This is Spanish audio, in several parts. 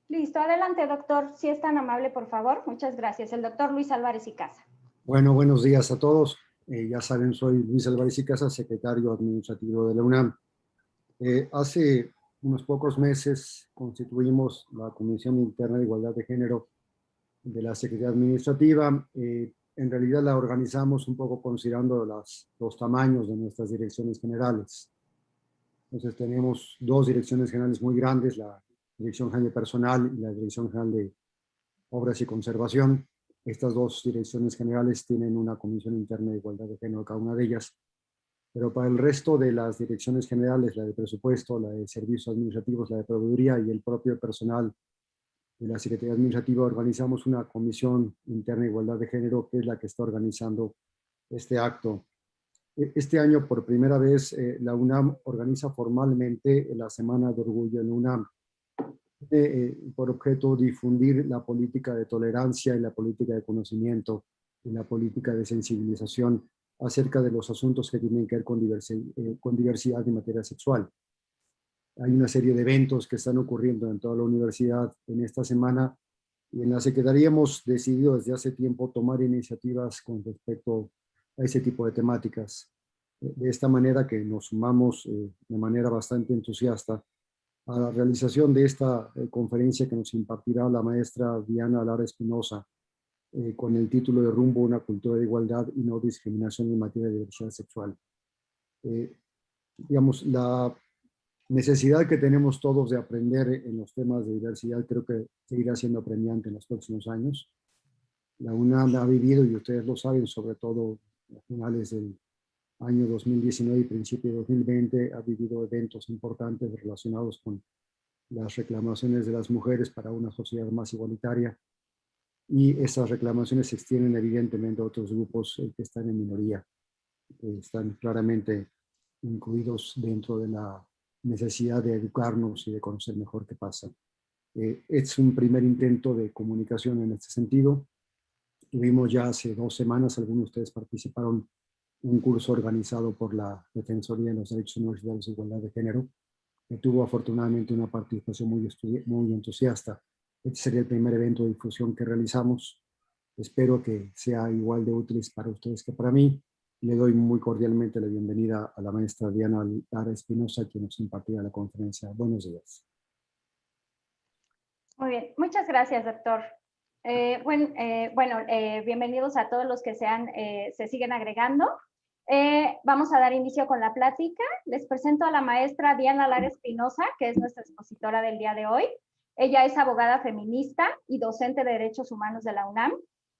Listo, adelante, doctor. Si es tan amable, por favor. Muchas gracias. El doctor Luis Álvarez y Casa. Bueno, buenos días a todos. Ya saben, soy Luis Álvarez y Casa, secretario administrativo de la UNAM. Hace unos pocos meses constituimos la Comisión Interna de Igualdad de Género de la Secretaría Administrativa. En realidad la organizamos un poco considerando los tamaños de nuestras direcciones generales. Entonces tenemos dos direcciones generales muy grandes, la Dirección General de Personal y la Dirección General de Obras y Conservación. Estas dos direcciones generales tienen una comisión interna de igualdad de género cada una de ellas, pero para el resto de las direcciones generales, la de presupuesto, la de servicios administrativos, la de proveeduría y el propio personal de la Secretaría Administrativa, organizamos una comisión interna de igualdad de género que es la que está organizando este acto. Este año, por primera vez, la UNAM organiza formalmente la Semana de Orgullo en UNAM, por objeto difundir la política de tolerancia y la política de conocimiento y la política de sensibilización acerca de los asuntos que tienen que ver con diversidad en materia sexual. Hay una serie de eventos que están ocurriendo en toda la universidad en esta semana y en la Secretaría hemos decidido desde hace tiempo tomar iniciativas con respecto a ese tipo de temáticas. De esta manera que nos sumamos de manera bastante entusiasta a la realización de esta conferencia que nos impartirá la maestra Diana Lara Espinosa con el título de Rumbo a una cultura de igualdad y no discriminación en materia de diversidad sexual. Digamos, la necesidad que tenemos todos de aprender en los temas de diversidad creo que seguirá siendo apremiante en los próximos años. La UNAM ha vivido, y ustedes lo saben, sobre todo a finales del año 2019 y principio de 2020, ha vivido eventos importantes relacionados con las reclamaciones de las mujeres para una sociedad más igualitaria, y esas reclamaciones se extienden evidentemente a otros grupos que están en minoría, que están claramente incluidos dentro de la necesidad de educarnos y de conocer mejor qué pasa. Es un primer intento de comunicación en este sentido. Tuvimos ya hace 2 semanas, algunos de ustedes participaron, un curso organizado por la Defensoría de los Derechos Universitarios e Igualdad de Género, que tuvo afortunadamente una participación muy entusiasta. Este sería el primer evento de difusión que realizamos. Espero que sea igual de útil para ustedes que para mí. Le doy muy cordialmente la bienvenida a la maestra Diana Lara Espinosa, quien nos impartirá la conferencia. Buenos días. Muy bien, muchas gracias, doctor. Bienvenidos a todos los que se siguen agregando. Vamos a dar inicio con la plática. Les presento a la maestra Diana Lara Espinosa, que es nuestra expositora del día de hoy. Ella es abogada feminista y docente de Derechos Humanos de la UNAM,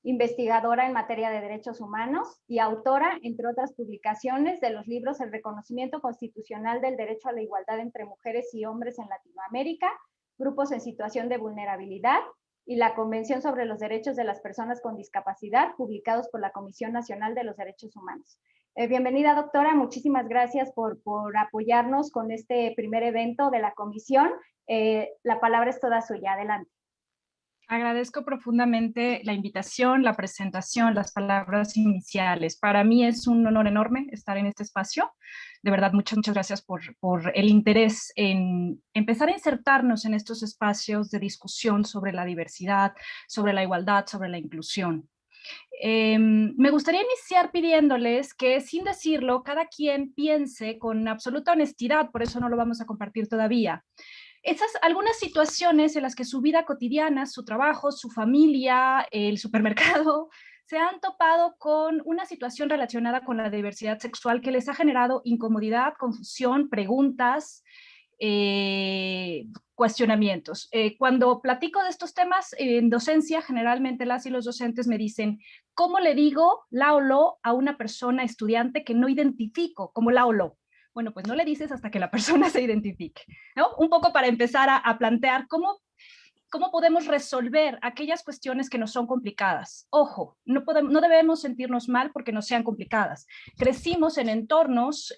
investigadora en materia de derechos humanos y autora, entre otras publicaciones, de los libros El reconocimiento constitucional del derecho a la igualdad entre mujeres y hombres en Latinoamérica, Grupos en situación de vulnerabilidad y la Convención sobre los Derechos de las Personas con Discapacidad, publicados por la Comisión Nacional de los Derechos Humanos. Bienvenida, doctora. Muchísimas gracias por apoyarnos con este primer evento de la comisión. La palabra es toda suya. Adelante. Agradezco profundamente la invitación, la presentación, las palabras iniciales. Para mí es un honor enorme estar en este espacio. De verdad, muchas gracias por el interés en empezar a insertarnos en estos espacios de discusión sobre la diversidad, sobre la igualdad, sobre la inclusión. Me gustaría iniciar pidiéndoles que, sin decirlo, cada quien piense con absoluta honestidad, por eso no lo vamos a compartir todavía, algunas situaciones en las que su vida cotidiana, su trabajo, su familia, el supermercado, se han topado con una situación relacionada con la diversidad sexual que les ha generado incomodidad, confusión, preguntas, cuestionamientos. Cuando platico de estos temas en docencia, generalmente las y los docentes me dicen, ¿cómo le digo la o lo a una persona estudiante que no identifico como la o lo? Bueno, pues no le dices hasta que la persona se identifique, ¿no? Un poco para empezar a plantear cómo podemos resolver aquellas cuestiones que nos son complicadas. Ojo, no debemos sentirnos mal porque no sean complicadas. Crecimos en entornos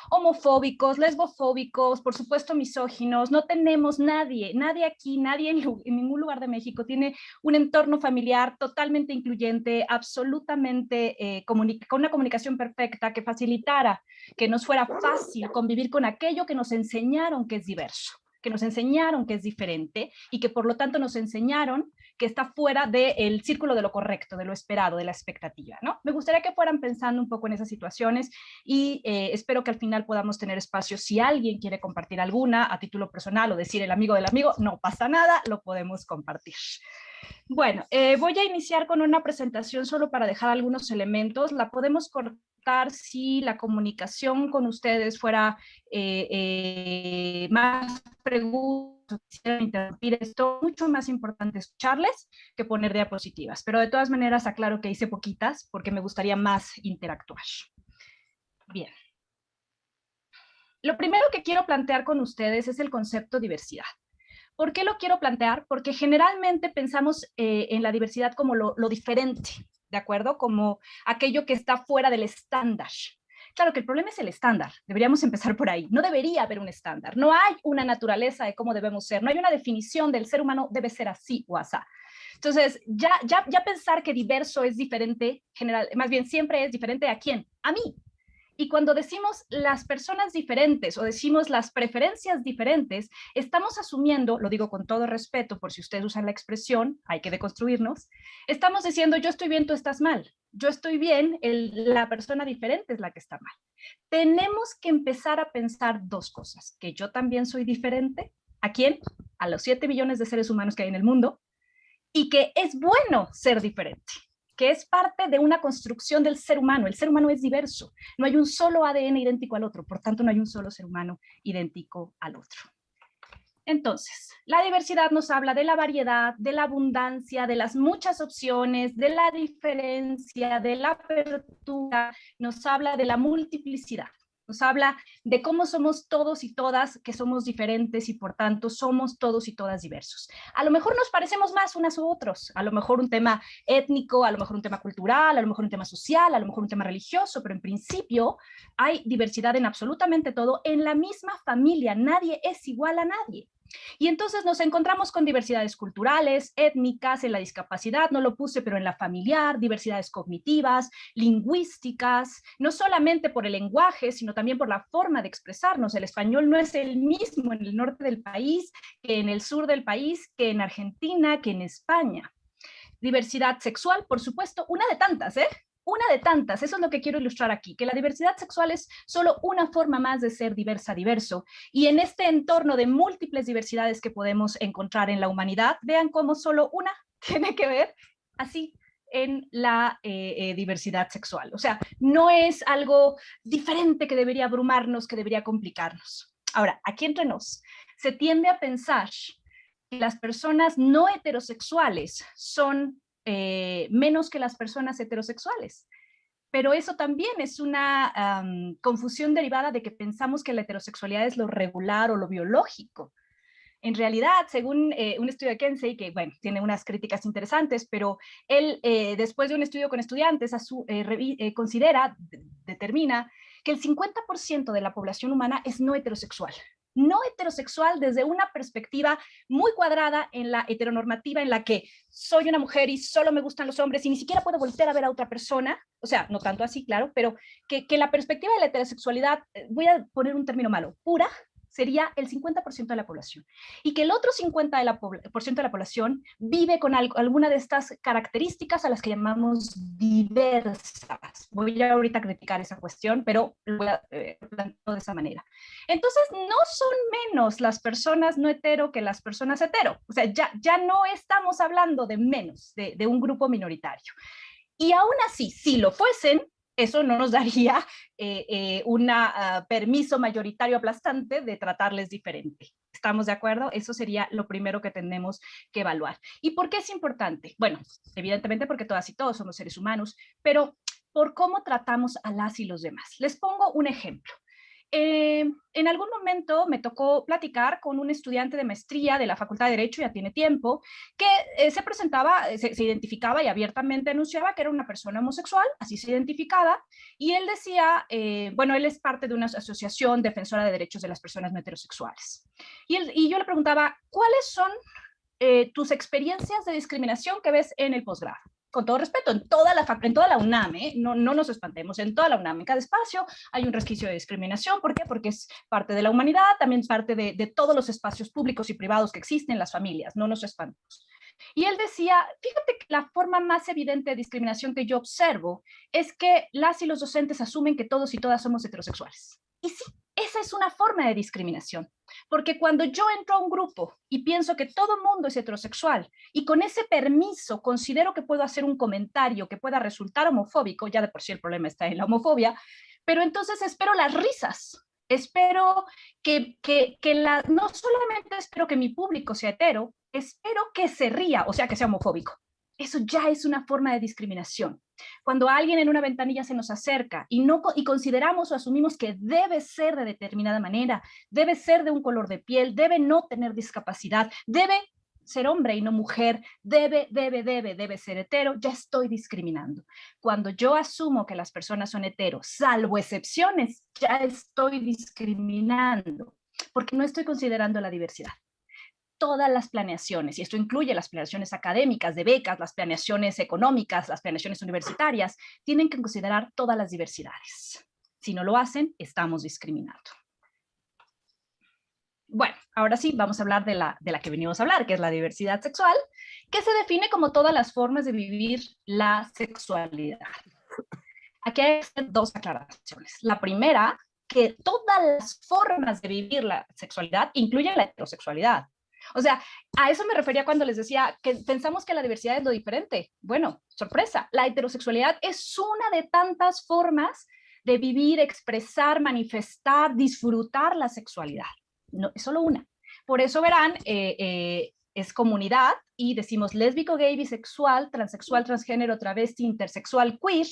homofóbicos, lesbofóbicos, por supuesto misóginos. No tenemos nadie aquí, nadie en ningún lugar de México tiene un entorno familiar totalmente incluyente, absolutamente con una comunicación perfecta que facilitara que nos fuera fácil convivir con aquello que nos enseñaron que es diverso. que nos enseñaron que es diferente y que por lo tanto nos enseñaron que está fuera del círculo de lo correcto, de lo esperado, de la expectativa, ¿no? Me gustaría que fueran pensando un poco en esas situaciones y espero que al final podamos tener espacio. Si alguien quiere compartir alguna a título personal o decir el amigo del amigo, no pasa nada, lo podemos compartir. Bueno, voy a iniciar con una presentación solo para dejar algunos elementos. La podemos cortar si la comunicación con ustedes fuera más preguntas, quisieran interrumpir esto, mucho más importante escucharles que poner diapositivas. Pero de todas maneras aclaro que hice poquitas porque me gustaría más interactuar. Bien. Lo primero que quiero plantear con ustedes es el concepto diversidad. ¿Por qué lo quiero plantear? Porque generalmente pensamos en la diversidad como lo diferente, ¿de acuerdo? Como aquello que está fuera del estándar. Claro que el problema es el estándar, deberíamos empezar por ahí. No debería haber un estándar, no hay una naturaleza de cómo debemos ser, no hay una definición del ser humano debe ser así o asá. Entonces, ya pensar que diverso es diferente, más bien siempre es diferente ¿a quién? A mí. Y cuando decimos las personas diferentes o decimos las preferencias diferentes, estamos asumiendo, lo digo con todo respeto por si ustedes usan la expresión, hay que deconstruirnos, estamos diciendo yo estoy bien, tú estás mal. Yo estoy bien, la persona diferente es la que está mal. Tenemos que empezar a pensar dos cosas, que yo también soy diferente, ¿a quién? A los 7 billones de seres humanos que hay en el mundo, y que es bueno ser diferente, que es parte de una construcción del ser humano. El ser humano es diverso, no hay un solo ADN idéntico al otro, por tanto no hay un solo ser humano idéntico al otro. Entonces, la diversidad nos habla de la variedad, de la abundancia, de las muchas opciones, de la diferencia, de la apertura, nos habla de la multiplicidad. Nos habla de cómo somos todos y todas, que somos diferentes y por tanto somos todos y todas diversos. A lo mejor nos parecemos más unas u otros, a lo mejor un tema étnico, a lo mejor un tema cultural, a lo mejor un tema social, a lo mejor un tema religioso, pero en principio hay diversidad en absolutamente todo, en la misma familia, nadie es igual a nadie. Y entonces nos encontramos con diversidades culturales, étnicas, en la discapacidad, no lo puse, pero en la familiar, diversidades cognitivas, lingüísticas, no solamente por el lenguaje, sino también por la forma de expresarnos. El español no es el mismo en el norte del país que en el sur del país, que en Argentina, que en España. Diversidad sexual, por supuesto, una de tantas, una de tantas, eso es lo que quiero ilustrar aquí, que la diversidad sexual es solo una forma más de ser diversa, diverso, y en este entorno de múltiples diversidades que podemos encontrar en la humanidad, vean cómo solo una tiene que ver así en la diversidad sexual. O sea, no es algo diferente que debería abrumarnos, que debería complicarnos. Ahora, aquí entre nos, se tiende a pensar que las personas no heterosexuales son menos que las personas heterosexuales. Pero eso también es una confusión derivada de que pensamos que la heterosexualidad es lo regular o lo biológico. En realidad, según un estudio de Kensey, que bueno, tiene unas críticas interesantes, pero él, después de un estudio con estudiantes, considera, determina, que el 50% de la población humana es no heterosexual. No heterosexual desde una perspectiva muy cuadrada en la heteronormativa, en la que soy una mujer y solo me gustan los hombres y ni siquiera puedo voltear a ver a otra persona, o sea, no tanto así, claro, pero que la perspectiva de la heterosexualidad, voy a poner un término malo, pura, sería el 50% de la población. Y que el otro 50% de la población vive con alguna de estas características a las que llamamos diversas. Voy a ahorita criticar esa cuestión, pero lo voy a plantear de esa manera. Entonces, no son menos las personas no hetero que las personas hetero. O sea, ya no estamos hablando de menos, de un grupo minoritario. Y aún así, si lo fuesen, eso no nos daría un permiso mayoritario aplastante de tratarles diferente. ¿Estamos de acuerdo? Eso sería lo primero que tenemos que evaluar. ¿Y por qué es importante? Bueno, evidentemente porque todas y todos somos seres humanos, pero por cómo tratamos a las y los demás. Les pongo un ejemplo. En algún momento me tocó platicar con un estudiante de maestría de la Facultad de Derecho, ya tiene tiempo, que se presentaba, se identificaba y abiertamente anunciaba que era una persona homosexual, así se identificaba, y él decía, bueno, él es parte de una asociación defensora de derechos de las personas no heterosexuales. Y yo le preguntaba, ¿cuáles son tus experiencias de discriminación que ves en el posgrado? con todo respeto, en toda la UNAM, no nos espantemos, en toda la UNAM, en cada espacio hay un resquicio de discriminación. ¿Por qué? Porque es parte de la humanidad, también es parte de todos los espacios públicos y privados que existen, las familias, no nos espantemos. Y él decía, fíjate que la forma más evidente de discriminación que yo observo es que las y los docentes asumen que todos y todas somos heterosexuales. Y sí, esa es una forma de discriminación, porque cuando yo entro a un grupo y pienso que todo mundo es heterosexual y con ese permiso considero que puedo hacer un comentario que pueda resultar homofóbico, ya de por sí el problema está en la homofobia, pero entonces espero las risas, espero no solamente espero que mi público sea hetero, espero que se ría, o sea, que sea homofóbico. Eso ya es una forma de discriminación. Cuando alguien en una ventanilla se nos acerca y consideramos o asumimos que debe ser de determinada manera, debe ser de un color de piel, debe no tener discapacidad, debe ser hombre y no mujer, debe ser hetero, ya estoy discriminando. Cuando yo asumo que las personas son heteros, salvo excepciones, ya estoy discriminando, porque no estoy considerando la diversidad. Todas las planeaciones, y esto incluye las planeaciones académicas, de becas, las planeaciones económicas, las planeaciones universitarias, tienen que considerar todas las diversidades. Si no lo hacen, estamos discriminando. Bueno, ahora sí, vamos a hablar de la que venimos a hablar, que es la diversidad sexual, que se define como todas las formas de vivir la sexualidad. Aquí hay dos aclaraciones. La primera, que todas las formas de vivir la sexualidad incluyen la heterosexualidad. O sea, a eso me refería cuando les decía que pensamos que la diversidad es lo diferente. Bueno, sorpresa, la heterosexualidad es una de tantas formas de vivir, expresar, manifestar, disfrutar la sexualidad. No, es solo una. Por eso verán, es comunidad y decimos lésbico, gay, bisexual, transexual, transgénero, travesti, intersexual, queer,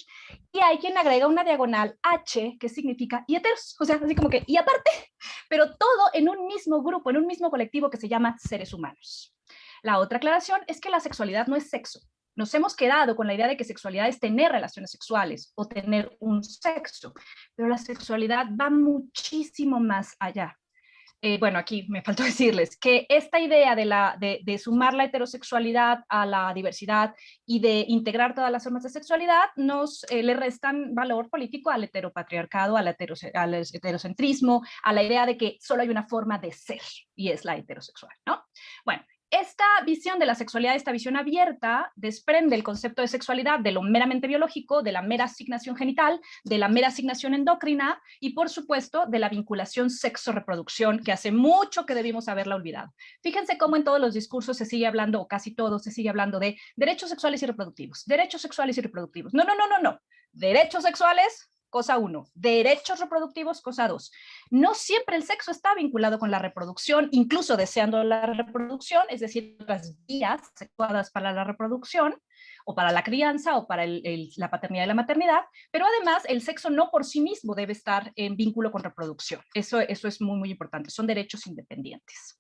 y hay quien agrega una diagonal H que significa y heteros, o sea, así como que y aparte, pero todo en un mismo grupo, en un mismo colectivo que se llama seres humanos. La otra aclaración es que la sexualidad no es sexo. Nos hemos quedado con la idea de que sexualidad es tener relaciones sexuales o tener un sexo, pero la sexualidad va muchísimo más allá. Bueno, aquí me faltó decirles que esta idea de sumar la heterosexualidad a la diversidad y de integrar todas las formas de sexualidad le restan valor político al heteropatriarcado, al heterocentrismo, a la idea de que solo hay una forma de ser y es la heterosexual, ¿no? Bueno, esta visión de la sexualidad, esta visión abierta, desprende el concepto de sexualidad de lo meramente biológico, de la mera asignación genital, de la mera asignación endocrina y, por supuesto, de la vinculación sexo-reproducción, que hace mucho que debimos haberla olvidado. Fíjense cómo en todos los discursos se sigue hablando, o casi todos se sigue hablando de derechos sexuales y reproductivos, derechos sexuales y reproductivos. No. Derechos sexuales, cosa 1. Derechos reproductivos, cosa 2. No siempre el sexo está vinculado con la reproducción, incluso deseando la reproducción, es decir, otras vías sexuadas para la reproducción, o para la crianza, o para la paternidad y la maternidad, pero además el sexo no por sí mismo debe estar en vínculo con reproducción. Eso es muy, muy importante. Son derechos independientes.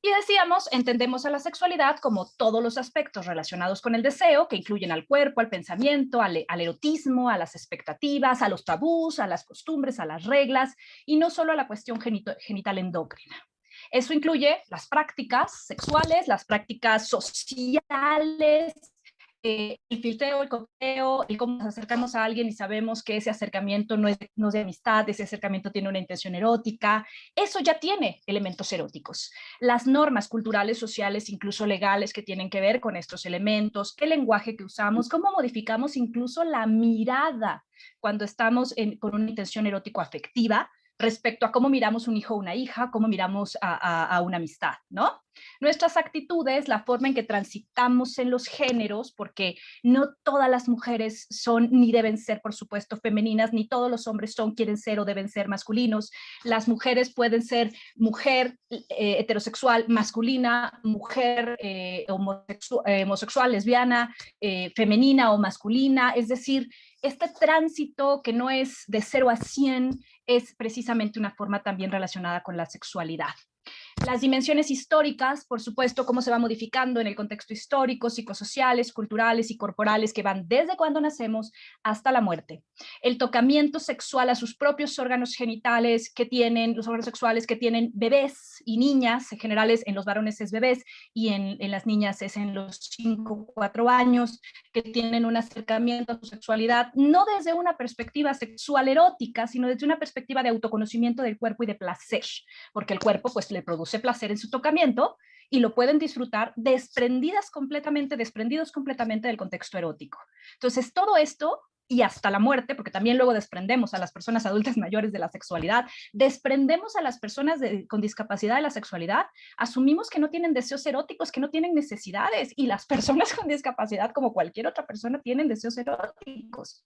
Y decíamos, entendemos a la sexualidad como todos los aspectos relacionados con el deseo, que incluyen al cuerpo, al pensamiento, al erotismo, a las expectativas, a los tabús, a las costumbres, a las reglas, y no solo a la cuestión genital endocrina. Eso incluye las prácticas sexuales, las prácticas sociales, el filtreo, el coqueteo, el cómo nos acercamos a alguien y sabemos que ese acercamiento no es de amistad, ese acercamiento tiene una intención erótica, eso ya tiene elementos eróticos. Las normas culturales, sociales, incluso legales que tienen que ver con estos elementos, el lenguaje que usamos, cómo modificamos incluso la mirada cuando estamos con una intención erótico-afectiva, respecto a cómo miramos un hijo o una hija, cómo miramos a una amistad, ¿no? Nuestras actitudes, la forma en que transitamos en los géneros, porque no todas las mujeres son ni deben ser, por supuesto, femeninas, ni todos los hombres quieren ser o deben ser masculinos. Las mujeres pueden ser mujer heterosexual masculina, mujer homosexual, lesbiana, femenina o masculina, es decir, este tránsito que no es de 0 a 100 es precisamente una forma también relacionada con la sexualidad. Las dimensiones históricas, por supuesto, cómo se va modificando en el contexto histórico, psicosociales, culturales y corporales que van desde cuando nacemos hasta la muerte. El tocamiento sexual a sus propios órganos genitales que tienen, los órganos sexuales que tienen bebés y niñas, en general en los varones es bebés y en las niñas es en los 5 o 4 años, que tienen un acercamiento a su sexualidad, no desde una perspectiva sexual erótica, sino desde una perspectiva de autoconocimiento del cuerpo y de placer, porque el cuerpo pues le produce placer en su tocamiento y lo pueden disfrutar desprendidos completamente del contexto erótico. Entonces, todo esto y hasta la muerte, porque también luego desprendemos a las personas adultas mayores de la sexualidad, desprendemos a las personas con discapacidad de la sexualidad, asumimos que no tienen deseos eróticos, que no tienen necesidades, y las personas con discapacidad, como cualquier otra persona, tienen deseos eróticos,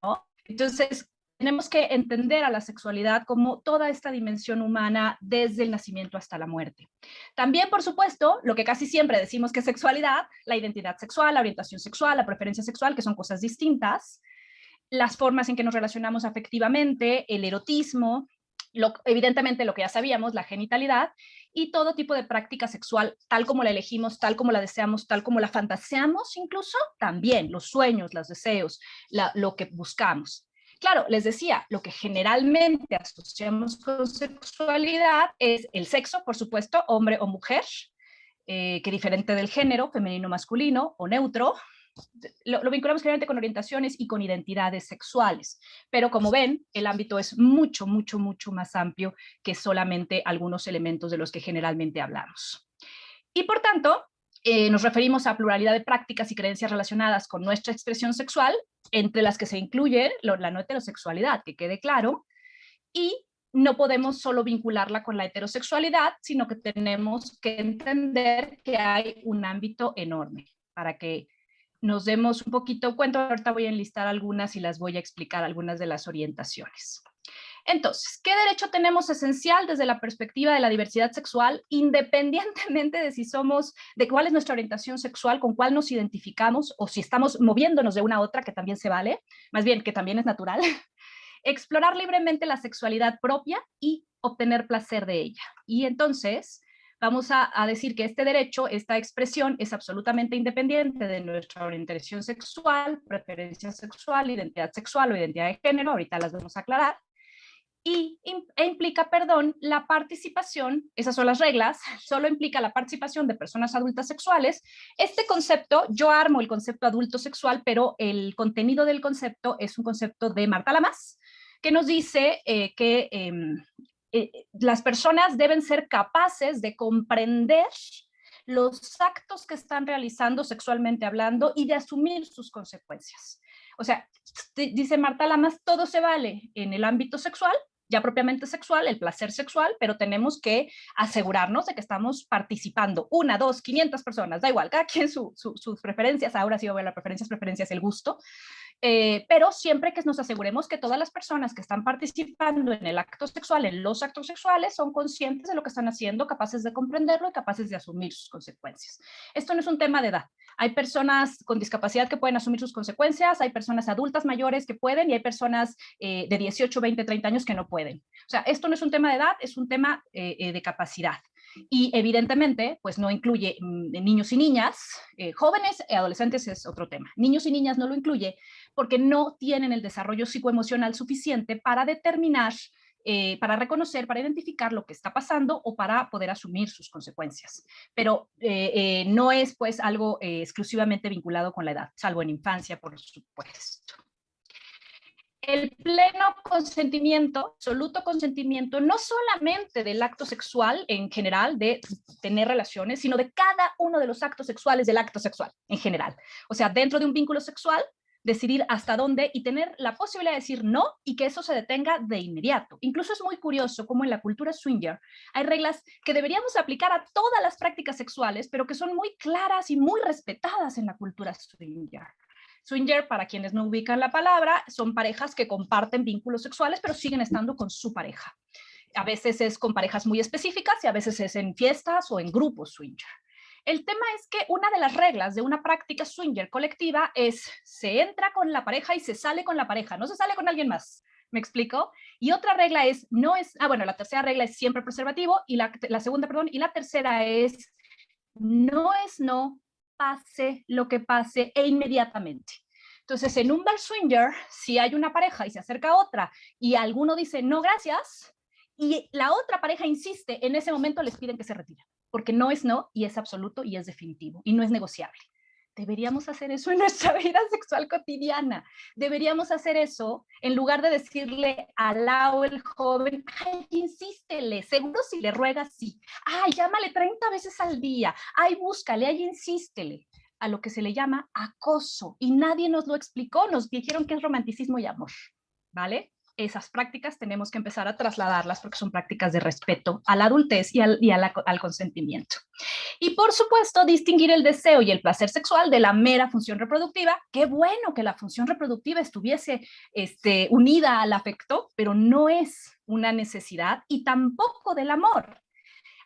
¿no? Entonces, tenemos que entender a la sexualidad como toda esta dimensión humana desde el nacimiento hasta la muerte. También, por supuesto, lo que casi siempre decimos que es sexualidad, la identidad sexual, la orientación sexual, la preferencia sexual, que son cosas distintas, las formas en que nos relacionamos afectivamente, el erotismo, evidentemente lo que ya sabíamos, la genitalidad, y todo tipo de práctica sexual, tal como la elegimos, tal como la deseamos, tal como la fantaseamos incluso, también los sueños, los deseos, lo que buscamos. Claro, les decía, lo que generalmente asociamos con sexualidad es el sexo, por supuesto, hombre o mujer, que diferente del género, femenino, masculino o neutro. Lo vinculamos generalmente con orientaciones y con identidades sexuales, pero como ven, el ámbito es mucho, mucho, mucho más amplio que solamente algunos elementos de los que generalmente hablamos. Y por tanto, nos referimos a pluralidad de prácticas y creencias relacionadas con nuestra expresión sexual, entre las que se incluye la no heterosexualidad, que quede claro, y no podemos solo vincularla con la heterosexualidad, sino que tenemos que entender que hay un ámbito enorme para que nos demos un poquito cuenta. Ahorita voy a enlistar algunas y las voy a explicar algunas de las orientaciones. Entonces, ¿qué derecho tenemos esencial desde la perspectiva de la diversidad sexual, independientemente de si somos, de cuál es nuestra orientación sexual, con cuál nos identificamos, o si estamos moviéndonos de una a otra, que también se vale, más bien que también es natural? Explorar libremente la sexualidad propia y obtener placer de ella. Y entonces vamos a decir que este derecho, esta expresión es absolutamente independiente de nuestra orientación sexual, preferencia sexual, identidad sexual o identidad de género, ahorita las vamos a aclarar, e implica, perdón, la participación, esas son las reglas, solo implica la participación de personas adultas sexuales. Este concepto, yo armo el concepto adulto sexual, pero el contenido del concepto es un concepto de Marta Lamas, que nos dice que las personas deben ser capaces de comprender los actos que están realizando sexualmente hablando y de asumir sus consecuencias. O sea, dice Marta Lamas, todo se vale en el ámbito sexual, ya propiamente sexual, el placer sexual, pero tenemos que asegurarnos de que estamos participando. 1, 2, 500 personas, da igual, cada quien sus preferencias, ahora sí voy a ver las preferencias, el gusto, pero siempre que nos aseguremos que todas las personas que están participando en el acto sexual, en los actos sexuales, son conscientes de lo que están haciendo, capaces de comprenderlo y capaces de asumir sus consecuencias. Esto no es un tema de edad. Hay personas con discapacidad que pueden asumir sus consecuencias, hay personas adultas mayores que pueden y hay personas de 18, 20, 30 años que no pueden. O sea, esto no es un tema de edad, es un tema de capacidad. Y evidentemente, pues no incluye niños y niñas, jóvenes y adolescentes es otro tema. Niños y niñas no lo incluye porque no tienen el desarrollo psicoemocional suficiente para determinar, para reconocer, para identificar lo que está pasando o para poder asumir sus consecuencias. Pero no es pues algo exclusivamente vinculado con la edad, salvo en infancia, por supuesto. El pleno consentimiento, absoluto consentimiento, no solamente del acto sexual en general, de tener relaciones, sino de cada uno de los actos sexuales del acto sexual en general. O sea, dentro de un vínculo sexual, decidir hasta dónde y tener la posibilidad de decir no y que eso se detenga de inmediato. Incluso es muy curioso cómo en la cultura swinger hay reglas que deberíamos aplicar a todas las prácticas sexuales, pero que son muy claras y muy respetadas en la cultura swinger. Swinger, para quienes no ubican la palabra, son parejas que comparten vínculos sexuales, pero siguen estando con su pareja. A veces es con parejas muy específicas y a veces es en fiestas o en grupos swinger. El tema es que una de las reglas de una práctica swinger colectiva es se entra con la pareja y se sale con la pareja, no se sale con alguien más. ¿Me explico? Y otra regla es, bueno, la tercera regla es siempre preservativo, y la segunda, perdón, y la tercera es, no es no, pase lo que pase e inmediatamente. Entonces, en un bar swinger, si hay una pareja y se acerca a otra y alguno dice, no, gracias, y la otra pareja insiste, en ese momento les piden que se retiren, porque no es no, y es absoluto, y es definitivo, y no es negociable. Deberíamos hacer eso en nuestra vida sexual cotidiana. Deberíamos hacer eso en lugar de decirle al lado el joven, ay, insístele, seguro si le ruegas, sí. Ay, llámale 30 veces al día. Ay, búscale, ay, insístele. A lo que se le llama acoso. Y nadie nos lo explicó, nos dijeron que es romanticismo y amor, ¿vale? Esas prácticas tenemos que empezar a trasladarlas porque son prácticas de respeto a la adultez y al consentimiento. Y por supuesto, distinguir el deseo y el placer sexual de la mera función reproductiva. Qué bueno que la función reproductiva estuviese unida al afecto, pero no es una necesidad, y tampoco del amor.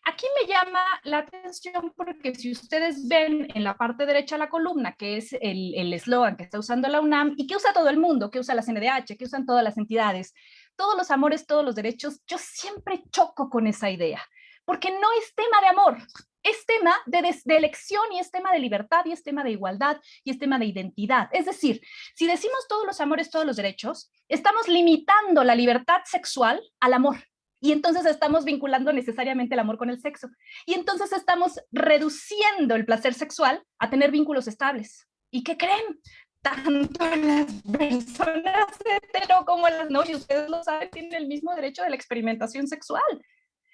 Aquí me llama la atención porque si ustedes ven en la parte derecha de la columna, que es el eslogan que está usando la UNAM y que usa todo el mundo, que usa la CNDH, que usan todas las entidades, todos los amores, todos los derechos, yo siempre choco con esa idea, porque no es tema de amor, es tema de elección, y es tema de libertad, y es tema de igualdad, y es tema de identidad. Es decir, si decimos todos los amores, todos los derechos, estamos limitando la libertad sexual al amor. Y entonces estamos vinculando necesariamente el amor con el sexo. Y entonces estamos reduciendo el placer sexual a tener vínculos estables. ¿Y qué creen? Tanto las personas hetero como las no, y ustedes lo saben, tienen el mismo derecho de la experimentación sexual.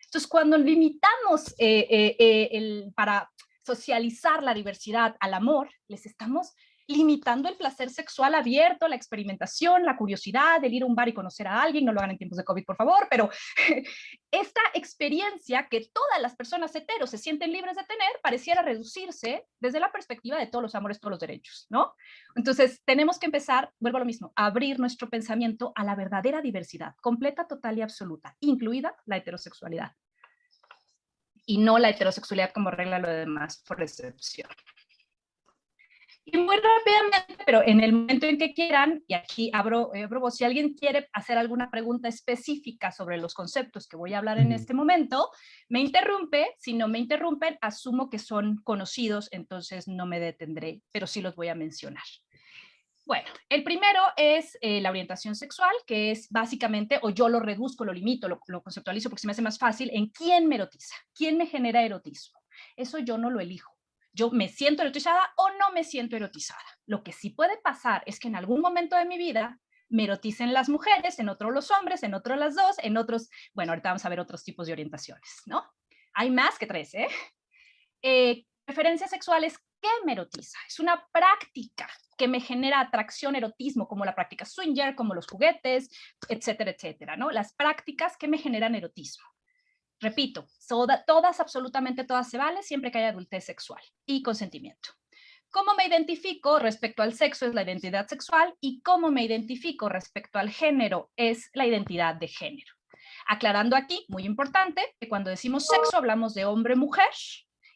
Entonces, cuando limitamos para socializar la diversidad al amor, les estamos limitando el placer sexual abierto, la experimentación, la curiosidad, el ir a un bar y conocer a alguien. No lo hagan en tiempos de COVID, por favor, pero esta experiencia que todas las personas heteros se sienten libres de tener pareciera reducirse desde la perspectiva de todos los amores, todos los derechos, ¿no? Entonces, tenemos que empezar, vuelvo a lo mismo, a abrir nuestro pensamiento a la verdadera diversidad, completa, total y absoluta, incluida la heterosexualidad. Y no la heterosexualidad como regla, lo demás por excepción. Y muy rápidamente, pero en el momento en que quieran, y aquí abro voz, si alguien quiere hacer alguna pregunta específica sobre los conceptos que voy a hablar en este momento, me interrumpe. Si no me interrumpen, asumo que son conocidos, entonces no me detendré, pero sí los voy a mencionar. Bueno, el primero es la orientación sexual, que es básicamente, o yo lo reduzco, lo limito, lo conceptualizo porque se me hace más fácil, en quién me erotiza, quién me genera erotismo. Eso yo no lo elijo. Yo me siento erotizada o no me siento erotizada. Lo que sí puede pasar es que en algún momento de mi vida me eroticen las mujeres, en otro los hombres, en otro las dos, en otros, bueno, ahorita vamos a ver otros tipos de orientaciones, ¿no? Hay más que 3, ¿eh? Preferencias sexuales, ¿qué me erotiza? Es una práctica que me genera atracción, erotismo, como la práctica swinger, como los juguetes, etcétera, etcétera, ¿no? Las prácticas que me generan erotismo. Repito, todas, absolutamente todas se valen siempre que haya adultez sexual y consentimiento. ¿Cómo me identifico respecto al sexo? Es la identidad sexual, y cómo me identifico respecto al género es la identidad de género. Aclarando aquí, muy importante, que cuando decimos sexo hablamos de hombre-mujer,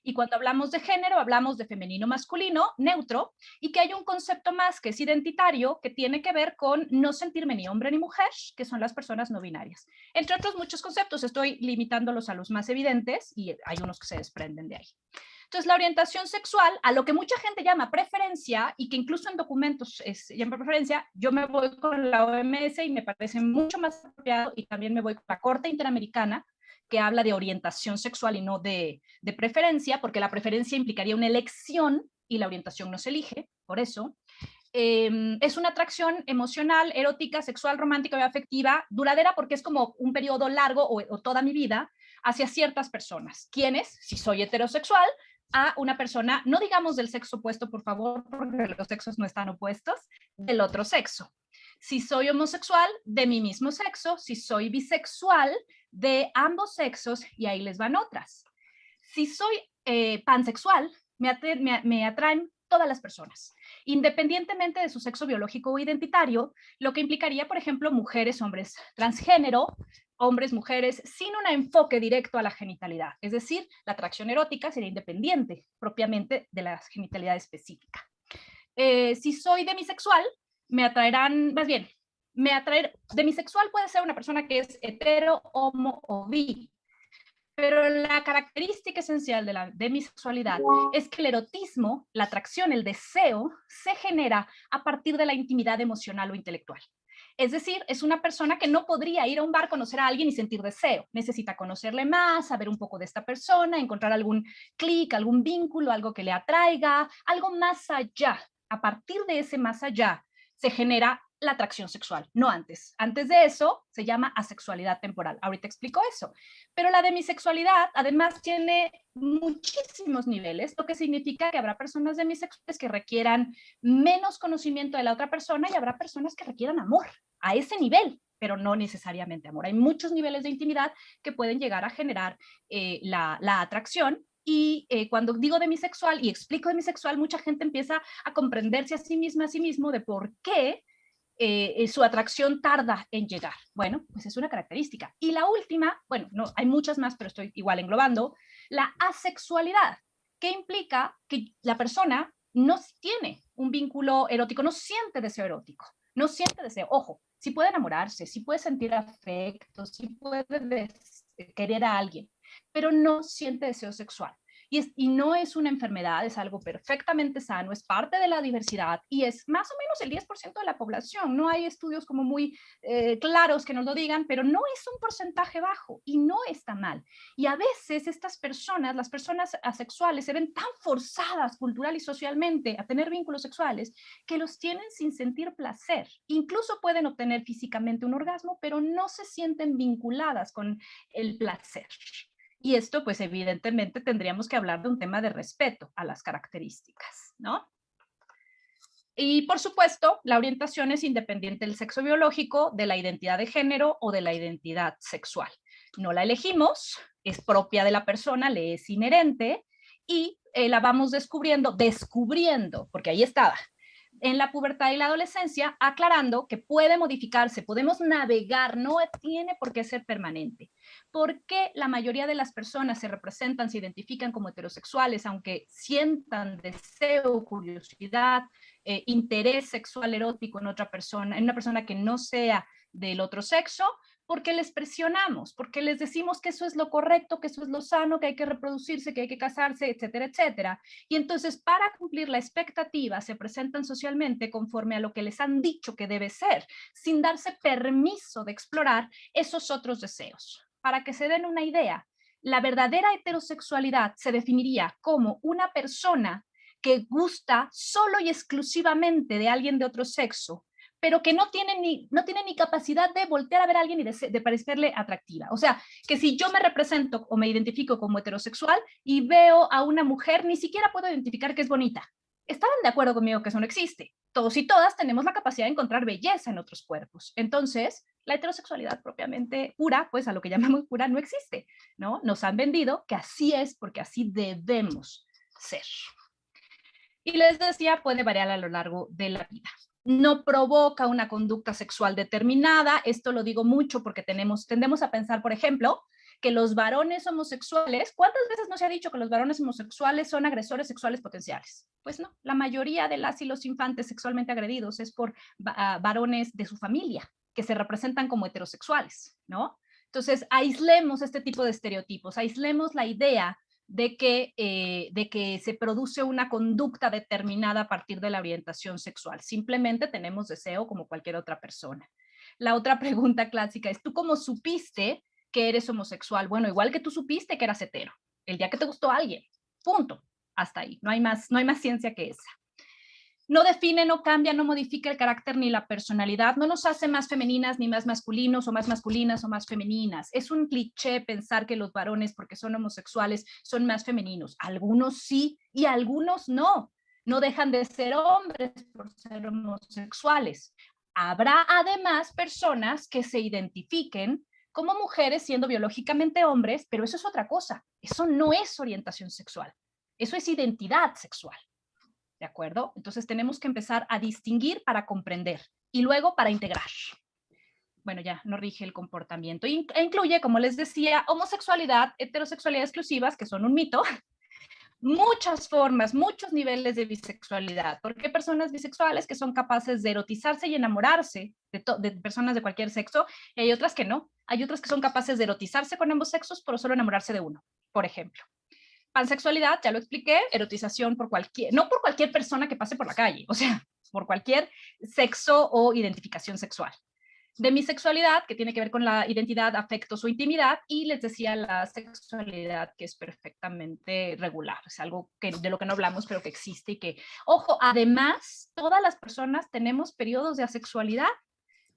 y cuando hablamos de género hablamos de femenino-masculino, neutro, y que hay un concepto más que es identitario, que tiene que ver con no sentirme ni hombre ni mujer, que son las personas no binarias. Entre otros muchos conceptos, estoy limitándolos a los más evidentes y hay unos que se desprenden de ahí. Entonces, la orientación sexual, a lo que mucha gente llama preferencia, y que incluso en documentos llama preferencia, yo me voy con la OMS y me parece mucho más apropiado, y también me voy con la Corte Interamericana, que habla de orientación sexual y no de preferencia, porque la preferencia implicaría una elección y la orientación no se elige, por eso. Es una atracción emocional, erótica, sexual, romántica y afectiva, duradera, porque es como un periodo largo o toda mi vida hacia ciertas personas. ¿Quiénes? Si soy heterosexual, a una persona, no digamos del sexo opuesto, por favor, porque los sexos no están opuestos, del otro sexo. Si soy homosexual, de mi mismo sexo. Si soy bisexual, de ambos sexos, y ahí les van otras. Si soy pansexual, me atraen todas las personas, independientemente de su sexo biológico o identitario, lo que implicaría, por ejemplo, mujeres, hombres transgénero, hombres, mujeres, sin un enfoque directo a la genitalidad. Es decir, la atracción erótica sería independiente propiamente de la genitalidad específica. Si soy demisexual, me atraerán, más bien, demisexual puede ser una persona que es hetero, homo o bi, pero la característica esencial de la demisexualidad es que el erotismo, la atracción, el deseo, se genera a partir de la intimidad emocional o intelectual. Es decir, es una persona que no podría ir a un bar, conocer a alguien y sentir deseo. Necesita conocerle más, saber un poco de esta persona, encontrar algún clic, algún vínculo, algo que le atraiga, algo más allá. A partir de ese más allá se genera la atracción sexual, no antes. Antes de eso se llama asexualidad temporal. Ahorita explico eso. Pero la demisexualidad además tiene muchísimos niveles, lo que significa que habrá personas demisexuales que requieran menos conocimiento de la otra persona y habrá personas que requieran amor a ese nivel, pero no necesariamente amor. Hay muchos niveles de intimidad que pueden llegar a generar la atracción. Y cuando digo demisexual y explico demisexual, mucha gente empieza a comprenderse a sí misma, a sí mismo, de por qué su atracción tarda en llegar. Bueno, pues es una característica. Y la última, bueno, no, hay muchas más, pero estoy igual englobando, la asexualidad, que implica que la persona no tiene un vínculo erótico, no siente deseo erótico, no siente deseo. Ojo, sí puede enamorarse, sí puede sentir afecto, sí puede querer a alguien, pero no siente deseo sexual. Y no es una enfermedad, es algo perfectamente sano, es parte de la diversidad y es más o menos el 10% de la población. No hay estudios como muy claros que nos lo digan, pero no es un porcentaje bajo y no está mal. Y a veces estas personas, las personas asexuales, se ven tan forzadas cultural y socialmente a tener vínculos sexuales que los tienen sin sentir placer. Incluso pueden obtener físicamente un orgasmo, pero no se sienten vinculadas con el placer. Y esto, pues evidentemente tendríamos que hablar de un tema de respeto a las características, ¿no? Y por supuesto, la orientación es independiente del sexo biológico, de la identidad de género o de la identidad sexual. No la elegimos, es propia de la persona, le es inherente y la vamos descubriendo, porque ahí estaba, en la pubertad y la adolescencia, aclarando que puede modificarse, podemos navegar, no tiene por qué ser permanente. ¿Por qué la mayoría de las personas se representan, se identifican como heterosexuales, aunque sientan deseo, curiosidad, interés sexual erótico en otra persona, en una persona que no sea del otro sexo? Porque les presionamos, porque les decimos que eso es lo correcto, que eso es lo sano, que hay que reproducirse, que hay que casarse, etcétera, etcétera. Y entonces, para cumplir la expectativa, se presentan socialmente conforme a lo que les han dicho que debe ser, sin darse permiso de explorar esos otros deseos. Para que se den una idea, la verdadera heterosexualidad se definiría como una persona que gusta solo y exclusivamente de alguien de otro sexo, pero que no tiene ni capacidad de voltear a ver a alguien y de parecerle atractiva. O sea, que si yo me represento o me identifico como heterosexual y veo a una mujer, ni siquiera puedo identificar que es bonita. ¿Estarán de acuerdo conmigo que eso no existe? Todos y todas tenemos la capacidad de encontrar belleza en otros cuerpos. Entonces, la heterosexualidad propiamente pura, pues a lo que llamamos pura, no existe, ¿no? Nos han vendido que así es porque así debemos ser. Y les decía, puede variar a lo largo de la vida. No provoca una conducta sexual determinada. Esto lo digo mucho porque tendemos a pensar, por ejemplo, que los varones homosexuales, ¿cuántas veces no se ha dicho que los varones homosexuales son agresores sexuales potenciales? Pues no, la mayoría de las y los infantes sexualmente agredidos es por varones de su familia, que se representan como heterosexuales, ¿no? Entonces, aislemos este tipo de estereotipos, aislemos la idea de que se produce una conducta determinada a partir de la orientación sexual. Simplemente tenemos deseo como cualquier otra persona. La otra pregunta clásica es, ¿tú cómo supiste que eres homosexual? Bueno, igual que tú supiste que eras hetero, el día que te gustó a alguien, punto, hasta ahí, no hay más ciencia que esa. No define, no cambia, no modifica el carácter ni la personalidad, no nos hace más femeninas ni más masculinos o más masculinas o más femeninas. Es un cliché pensar que los varones, porque son homosexuales, son más femeninos. Algunos sí y algunos no. No dejan de ser hombres por ser homosexuales. Habrá además personas que se identifiquen como mujeres siendo biológicamente hombres, pero eso es otra cosa. Eso no es orientación sexual. Eso es identidad sexual. ¿De acuerdo? Entonces tenemos que empezar a distinguir para comprender y luego para integrar. Bueno, ya no rige el comportamiento. E incluye, como les decía, homosexualidad, heterosexualidad exclusivas, que son un mito, muchas formas, muchos niveles de bisexualidad, porque hay personas bisexuales que son capaces de erotizarse y enamorarse de personas de cualquier sexo, y hay otras que no. Hay otras que son capaces de erotizarse con ambos sexos, pero solo enamorarse de uno, por ejemplo. Pansexualidad, ya lo expliqué, erotización por cualquier, no por cualquier persona que pase por la calle, o sea, por cualquier sexo o identificación sexual. Demisexualidad, que tiene que ver con la identidad, afectos o intimidad, y les decía la sexualidad, que es perfectamente regular, es algo que, de lo que no hablamos, pero que existe y que, ojo, además, todas las personas tenemos periodos de asexualidad.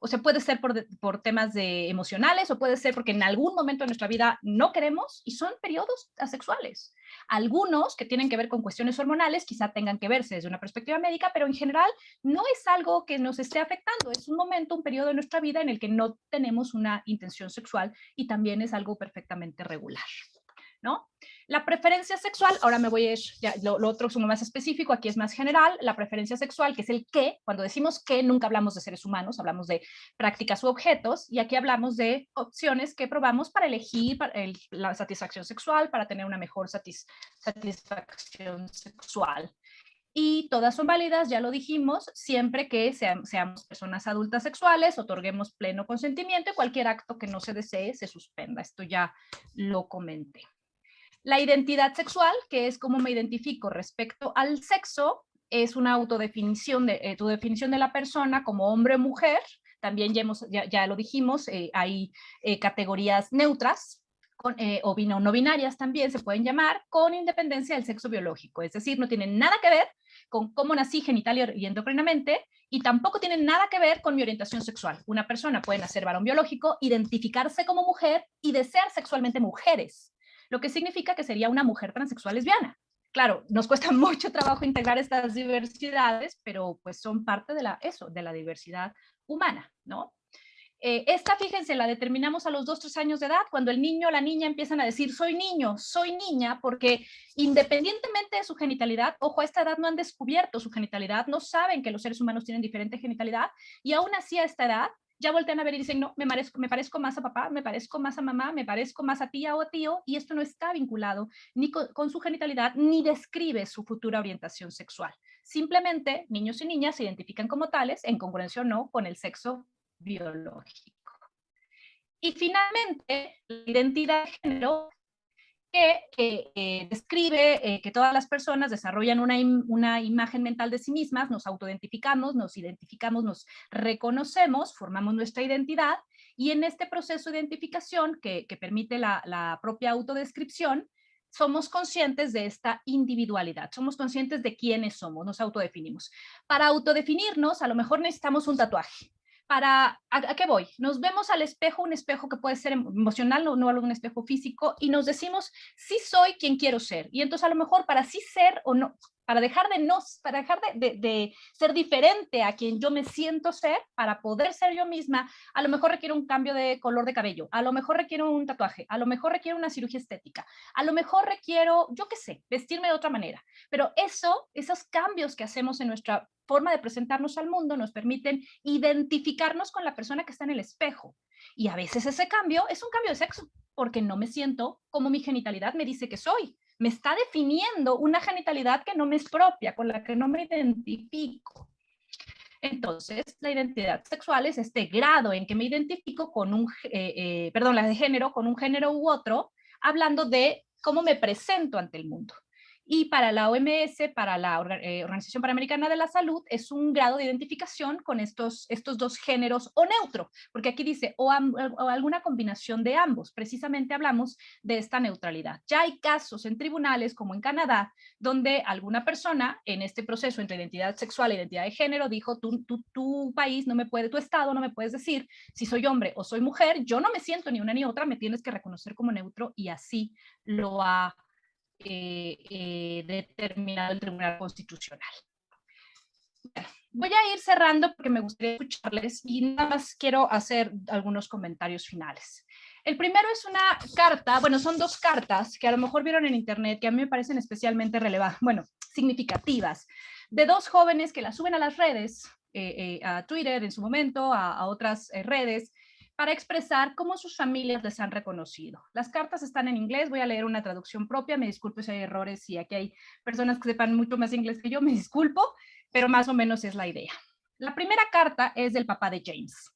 O sea, puede ser por temas emocionales o puede ser porque en algún momento de nuestra vida no queremos y son periodos asexuales. Algunos que tienen que ver con cuestiones hormonales quizá tengan que verse desde una perspectiva médica, pero en general no es algo que nos esté afectando. Es un momento, un periodo de nuestra vida en el que no tenemos una intención sexual y también es algo perfectamente regular, ¿no? La preferencia sexual, ahora me voy a ir, ya, lo otro es uno más específico, aquí es más general, la preferencia sexual, que es el qué, cuando decimos qué, nunca hablamos de seres humanos, hablamos de prácticas u objetos, y aquí hablamos de opciones que probamos para elegir la satisfacción sexual, para tener una mejor satisfacción sexual. Y todas son válidas, ya lo dijimos, siempre que seamos personas adultas sexuales, otorguemos pleno consentimiento y cualquier acto que no se desee se suspenda. Esto ya lo comenté. La identidad sexual, que es cómo me identifico respecto al sexo, es una autodefinición tu definición de la persona como hombre o mujer. También ya lo dijimos, hay categorías neutras o no binarias también se pueden llamar, con independencia del sexo biológico. Es decir, no tienen nada que ver con cómo nací genital y endocrinamente, y tampoco tienen nada que ver con mi orientación sexual. Una persona puede nacer varón biológico, identificarse como mujer y desear sexualmente mujeres, lo que significa que sería una mujer transexual lesbiana. Claro, nos cuesta mucho trabajo integrar estas diversidades, pero pues son parte de la diversidad humana, ¿no? Esta, fíjense, la determinamos a los 2-3 años de edad, cuando el niño o la niña empiezan a decir soy niño, soy niña, porque independientemente de su genitalidad, ojo, a esta edad no han descubierto su genitalidad, no saben que los seres humanos tienen diferente genitalidad, y aún así a esta edad ya voltean a ver y dicen, no, me parezco más a papá, me parezco más a mamá, me parezco más a tía o a tío, y esto no está vinculado ni con su genitalidad, ni describe su futura orientación sexual. Simplemente, niños y niñas se identifican como tales, en congruencia o no con el sexo biológico. Y finalmente, la identidad de género, que describe que todas las personas desarrollan una imagen mental de sí mismas, nos autoidentificamos, nos reconocemos, formamos nuestra identidad, y en este proceso de identificación que permite la propia autodescripción, somos conscientes de esta individualidad, somos conscientes de quiénes somos, nos autodefinimos. Para autodefinirnos, a lo mejor necesitamos un tatuaje. ¿A qué voy? Nos vemos al espejo, un espejo que puede ser emocional, no un espejo físico, y nos decimos, sí soy quien quiero ser. Y entonces a lo mejor para sí ser o no, para dejar de ser diferente a quien yo me siento ser, para poder ser yo misma, a lo mejor requiero un cambio de color de cabello, a lo mejor requiero un tatuaje, a lo mejor requiero una cirugía estética, a lo mejor requiero, yo qué sé, vestirme de otra manera. Pero esos cambios que hacemos en nuestra forma de presentarnos al mundo nos permiten identificarnos con la persona que está en el espejo. Y a veces ese cambio es un cambio de sexo, porque no me siento como mi genitalidad me dice que soy. Me está definiendo una genitalidad que no me es propia, con la que no me identifico. Entonces, la identidad sexual es este grado en que me identifico con la de género, con un género u otro, hablando de cómo me presento ante el mundo. Y para la OMS, para la Organización Panamericana de la Salud, es un grado de identificación con estos dos géneros o neutro, porque aquí dice o alguna combinación de ambos. Precisamente hablamos de esta neutralidad. Ya hay casos en tribunales, como en Canadá, donde alguna persona en este proceso entre identidad sexual e identidad de género dijo, tu país no me puede, tu estado no me puedes decir si soy hombre o soy mujer, yo no me siento ni una ni otra, me tienes que reconocer como neutro, y así lo ha determinado el Tribunal Constitucional. Voy a ir cerrando porque me gustaría escucharles y nada más quiero hacer algunos comentarios finales. El primero es una carta, bueno, son dos cartas que a lo mejor vieron en internet que a mí me parecen especialmente significativas, de dos jóvenes que las suben a las redes, a Twitter en su momento, a otras redes, para expresar cómo sus familias les han reconocido. Las cartas están en inglés, voy a leer una traducción propia, me disculpo si hay errores, si aquí hay personas que sepan mucho más inglés que yo, me disculpo, pero más o menos es la idea. La primera carta es del papá de James,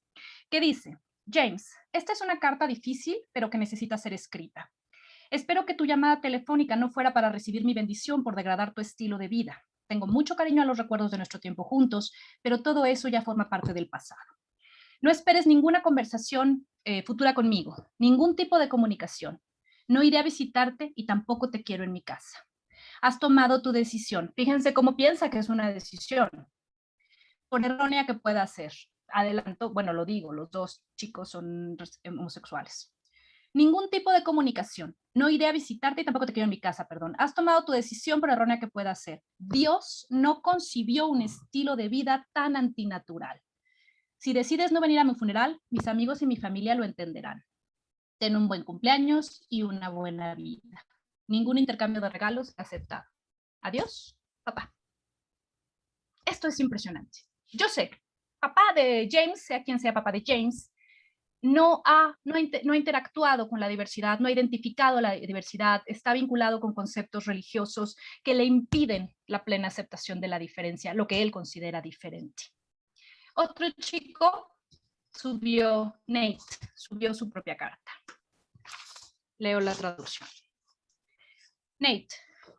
que dice: James, esta es una carta difícil, pero que necesita ser escrita. Espero que tu llamada telefónica no fuera para recibir mi bendición por degradar tu estilo de vida. Tengo mucho cariño a los recuerdos de nuestro tiempo juntos, pero todo eso ya forma parte del pasado. No esperes ninguna conversación futura conmigo, ningún tipo de comunicación. No iré a visitarte y tampoco te quiero en mi casa. Has tomado tu decisión. Fíjense cómo piensa que es una decisión, por errónea que pueda ser. Adelanto, bueno, lo digo, los dos chicos son homosexuales. Ningún tipo de comunicación. No iré a visitarte y tampoco te quiero en mi casa, perdón. Has tomado tu decisión por errónea que pueda ser. Dios no concibió un estilo de vida tan antinatural. Si decides no venir a mi funeral, mis amigos y mi familia lo entenderán. Ten un buen cumpleaños y una buena vida. Ningún intercambio de regalos aceptado. Adiós, papá. Esto es impresionante. Yo sé, papá de James, sea quien sea papá de James, no ha interactuado con la diversidad, no ha identificado la diversidad, está vinculado con conceptos religiosos que le impiden la plena aceptación de la diferencia, lo que él considera diferente. Otro chico subió, Nate, subió su propia carta. Leo la traducción. Nate,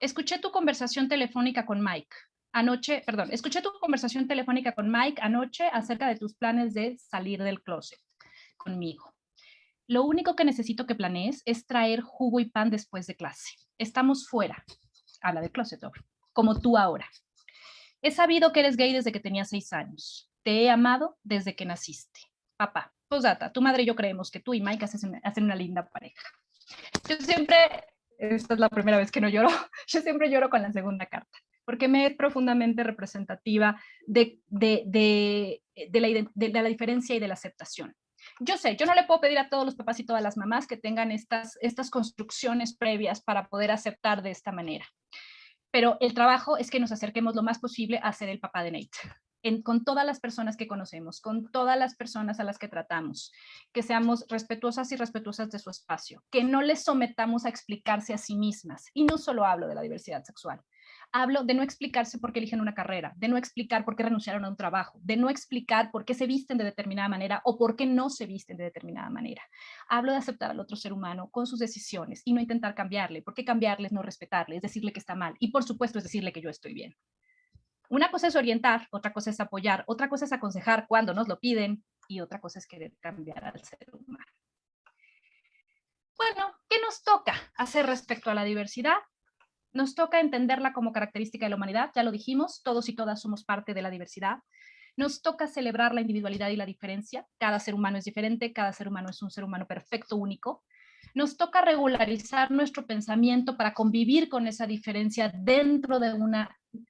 escuché tu conversación telefónica con Mike anoche acerca de tus planes de salir del closet conmigo. Lo único que necesito que planees es traer jugo y pan después de clase. Estamos fuera, habla de closet, como tú ahora. He sabido que eres gay desde que tenía 6 años. Te he amado desde que naciste. Papá, posdata, tu madre y yo creemos que tú y Mike hacen una linda pareja. Yo siempre, esta es la primera vez que no lloro, yo siempre lloro con la segunda carta, porque me es profundamente representativa de la diferencia y de la aceptación. Yo sé, yo no le puedo pedir a todos los papás y todas las mamás que tengan estas construcciones previas para poder aceptar de esta manera. Pero el trabajo es que nos acerquemos lo más posible a ser el papá de Nate, con todas las personas que conocemos, con todas las personas a las que tratamos, que seamos respetuosas y respetuosas de su espacio, que no les sometamos a explicarse a sí mismas. Y no solo hablo de la diversidad sexual, hablo de no explicarse por qué eligen una carrera, de no explicar por qué renunciaron a un trabajo, de no explicar por qué se visten de determinada manera o por qué no se visten de determinada manera. Hablo de aceptar al otro ser humano con sus decisiones y no intentar cambiarle, porque cambiarle es no respetarle, es decirle que está mal y por supuesto es decirle que yo estoy bien. Una cosa es orientar, otra cosa es apoyar, otra cosa es aconsejar cuando nos lo piden y otra cosa es querer cambiar al ser humano. Bueno, ¿qué nos toca hacer respecto a la diversidad? Nos toca entenderla como característica de la humanidad, ya lo dijimos, todos y todas somos parte de la diversidad. Nos toca celebrar la individualidad y la diferencia, cada ser humano es diferente, cada ser humano es un ser humano perfecto, único. Nos toca regularizar nuestro pensamiento para convivir con esa diferencia dentro de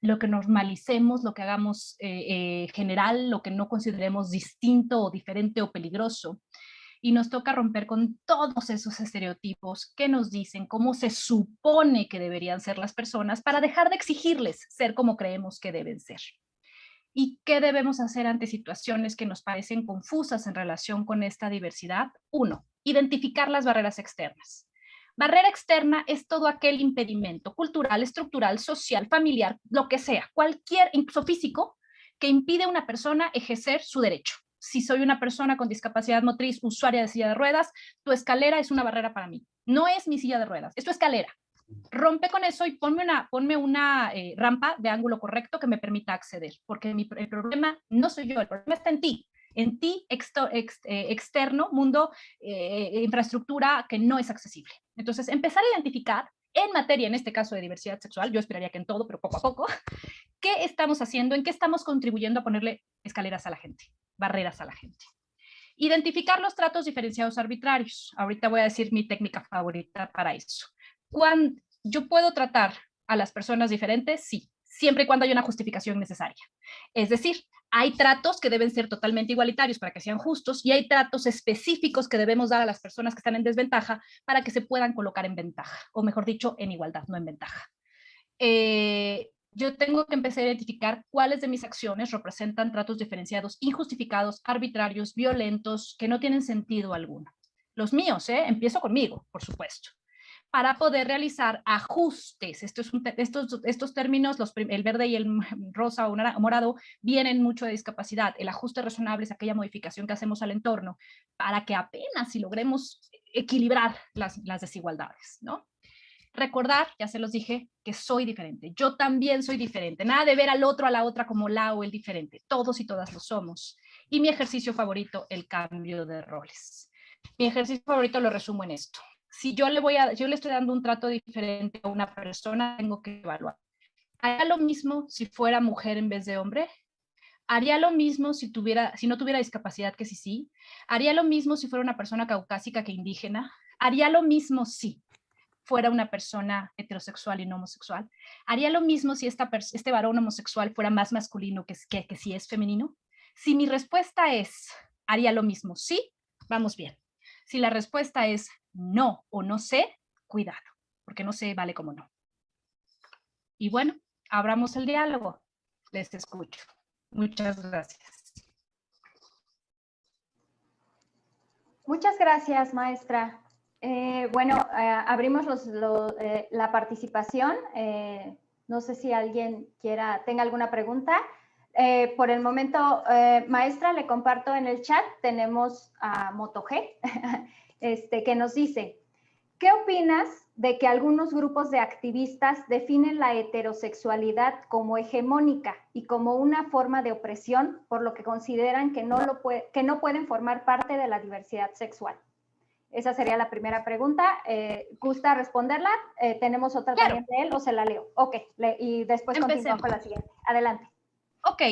lo que normalicemos, lo que hagamos general, lo que no consideremos distinto o diferente o peligroso. Y nos toca romper con todos esos estereotipos que nos dicen cómo se supone que deberían ser las personas para dejar de exigirles ser como creemos que deben ser. ¿Y qué debemos hacer ante situaciones que nos parecen confusas en relación con esta diversidad? 1. Identificar las barreras externas. Barrera externa es todo aquel impedimento cultural, estructural, social, familiar, lo que sea, cualquier, incluso físico, que impide a una persona ejercer su derecho. Si soy una persona con discapacidad motriz, usuaria de silla de ruedas, tu escalera es una barrera para mí. No es mi silla de ruedas, es tu escalera. Rompe con eso y ponme una rampa de ángulo correcto que me permita acceder, porque el problema no soy yo, el problema está en ti externo, mundo, infraestructura que no es accesible. Entonces, empezar a identificar en materia, en este caso de diversidad sexual, yo esperaría que en todo, pero poco a poco, ¿qué estamos haciendo? ¿En qué estamos contribuyendo a ponerle escaleras a la gente, barreras a la gente? Identificar los tratos diferenciados arbitrarios. Ahorita voy a decir mi técnica favorita para eso. Cuando yo puedo tratar a las personas diferentes, sí, siempre y cuando haya una justificación necesaria. Es decir, hay tratos que deben ser totalmente igualitarios para que sean justos y hay tratos específicos que debemos dar a las personas que están en desventaja para que se puedan colocar en ventaja, o mejor dicho, en igualdad, no en ventaja. yo tengo que empezar a identificar cuáles de mis acciones representan tratos diferenciados, injustificados, arbitrarios, violentos, que no tienen sentido alguno. Los míos, empiezo conmigo, por supuesto, para poder realizar ajustes. Estos términos, el verde y el rosa o morado, vienen mucho de discapacidad. El ajuste razonable es aquella modificación que hacemos al entorno para que apenas si logremos equilibrar las desigualdades, ¿no? Recordar, ya se los dije, que soy diferente. Yo también soy diferente. Nada de ver al otro, a la otra como la o el diferente. Todos y todas lo somos. Y mi ejercicio favorito, el cambio de roles. Mi ejercicio favorito lo resumo en esto. Si yo le estoy dando un trato diferente a una persona, tengo que evaluar. ¿Haría lo mismo si fuera mujer en vez de hombre? ¿Haría lo mismo si no tuviera discapacidad que sí? ¿Haría lo mismo si fuera una persona caucásica que indígena? ¿Haría lo mismo si fuera una persona heterosexual y no homosexual? ¿Haría lo mismo si este varón homosexual fuera más masculino que si es femenino? Si mi respuesta es, haría lo mismo, sí, vamos bien. Si la respuesta es no o no sé, cuidado, porque no sé vale como no. Y bueno, abramos el diálogo. Les escucho. Muchas gracias. Muchas gracias, maestra. Abrimos la participación. No sé si alguien tenga alguna pregunta. Por el momento, maestra, le comparto en el chat, tenemos a MotoG, que nos dice, ¿qué opinas de que algunos grupos de activistas definen la heterosexualidad como hegemónica y como una forma de opresión, por lo que consideran que no pueden formar parte de la diversidad sexual? Esa sería la primera pregunta. ¿Gusta responderla? Tenemos otra también de él, o se la leo. Ok, y después continuamos con la siguiente. Adelante. Ok,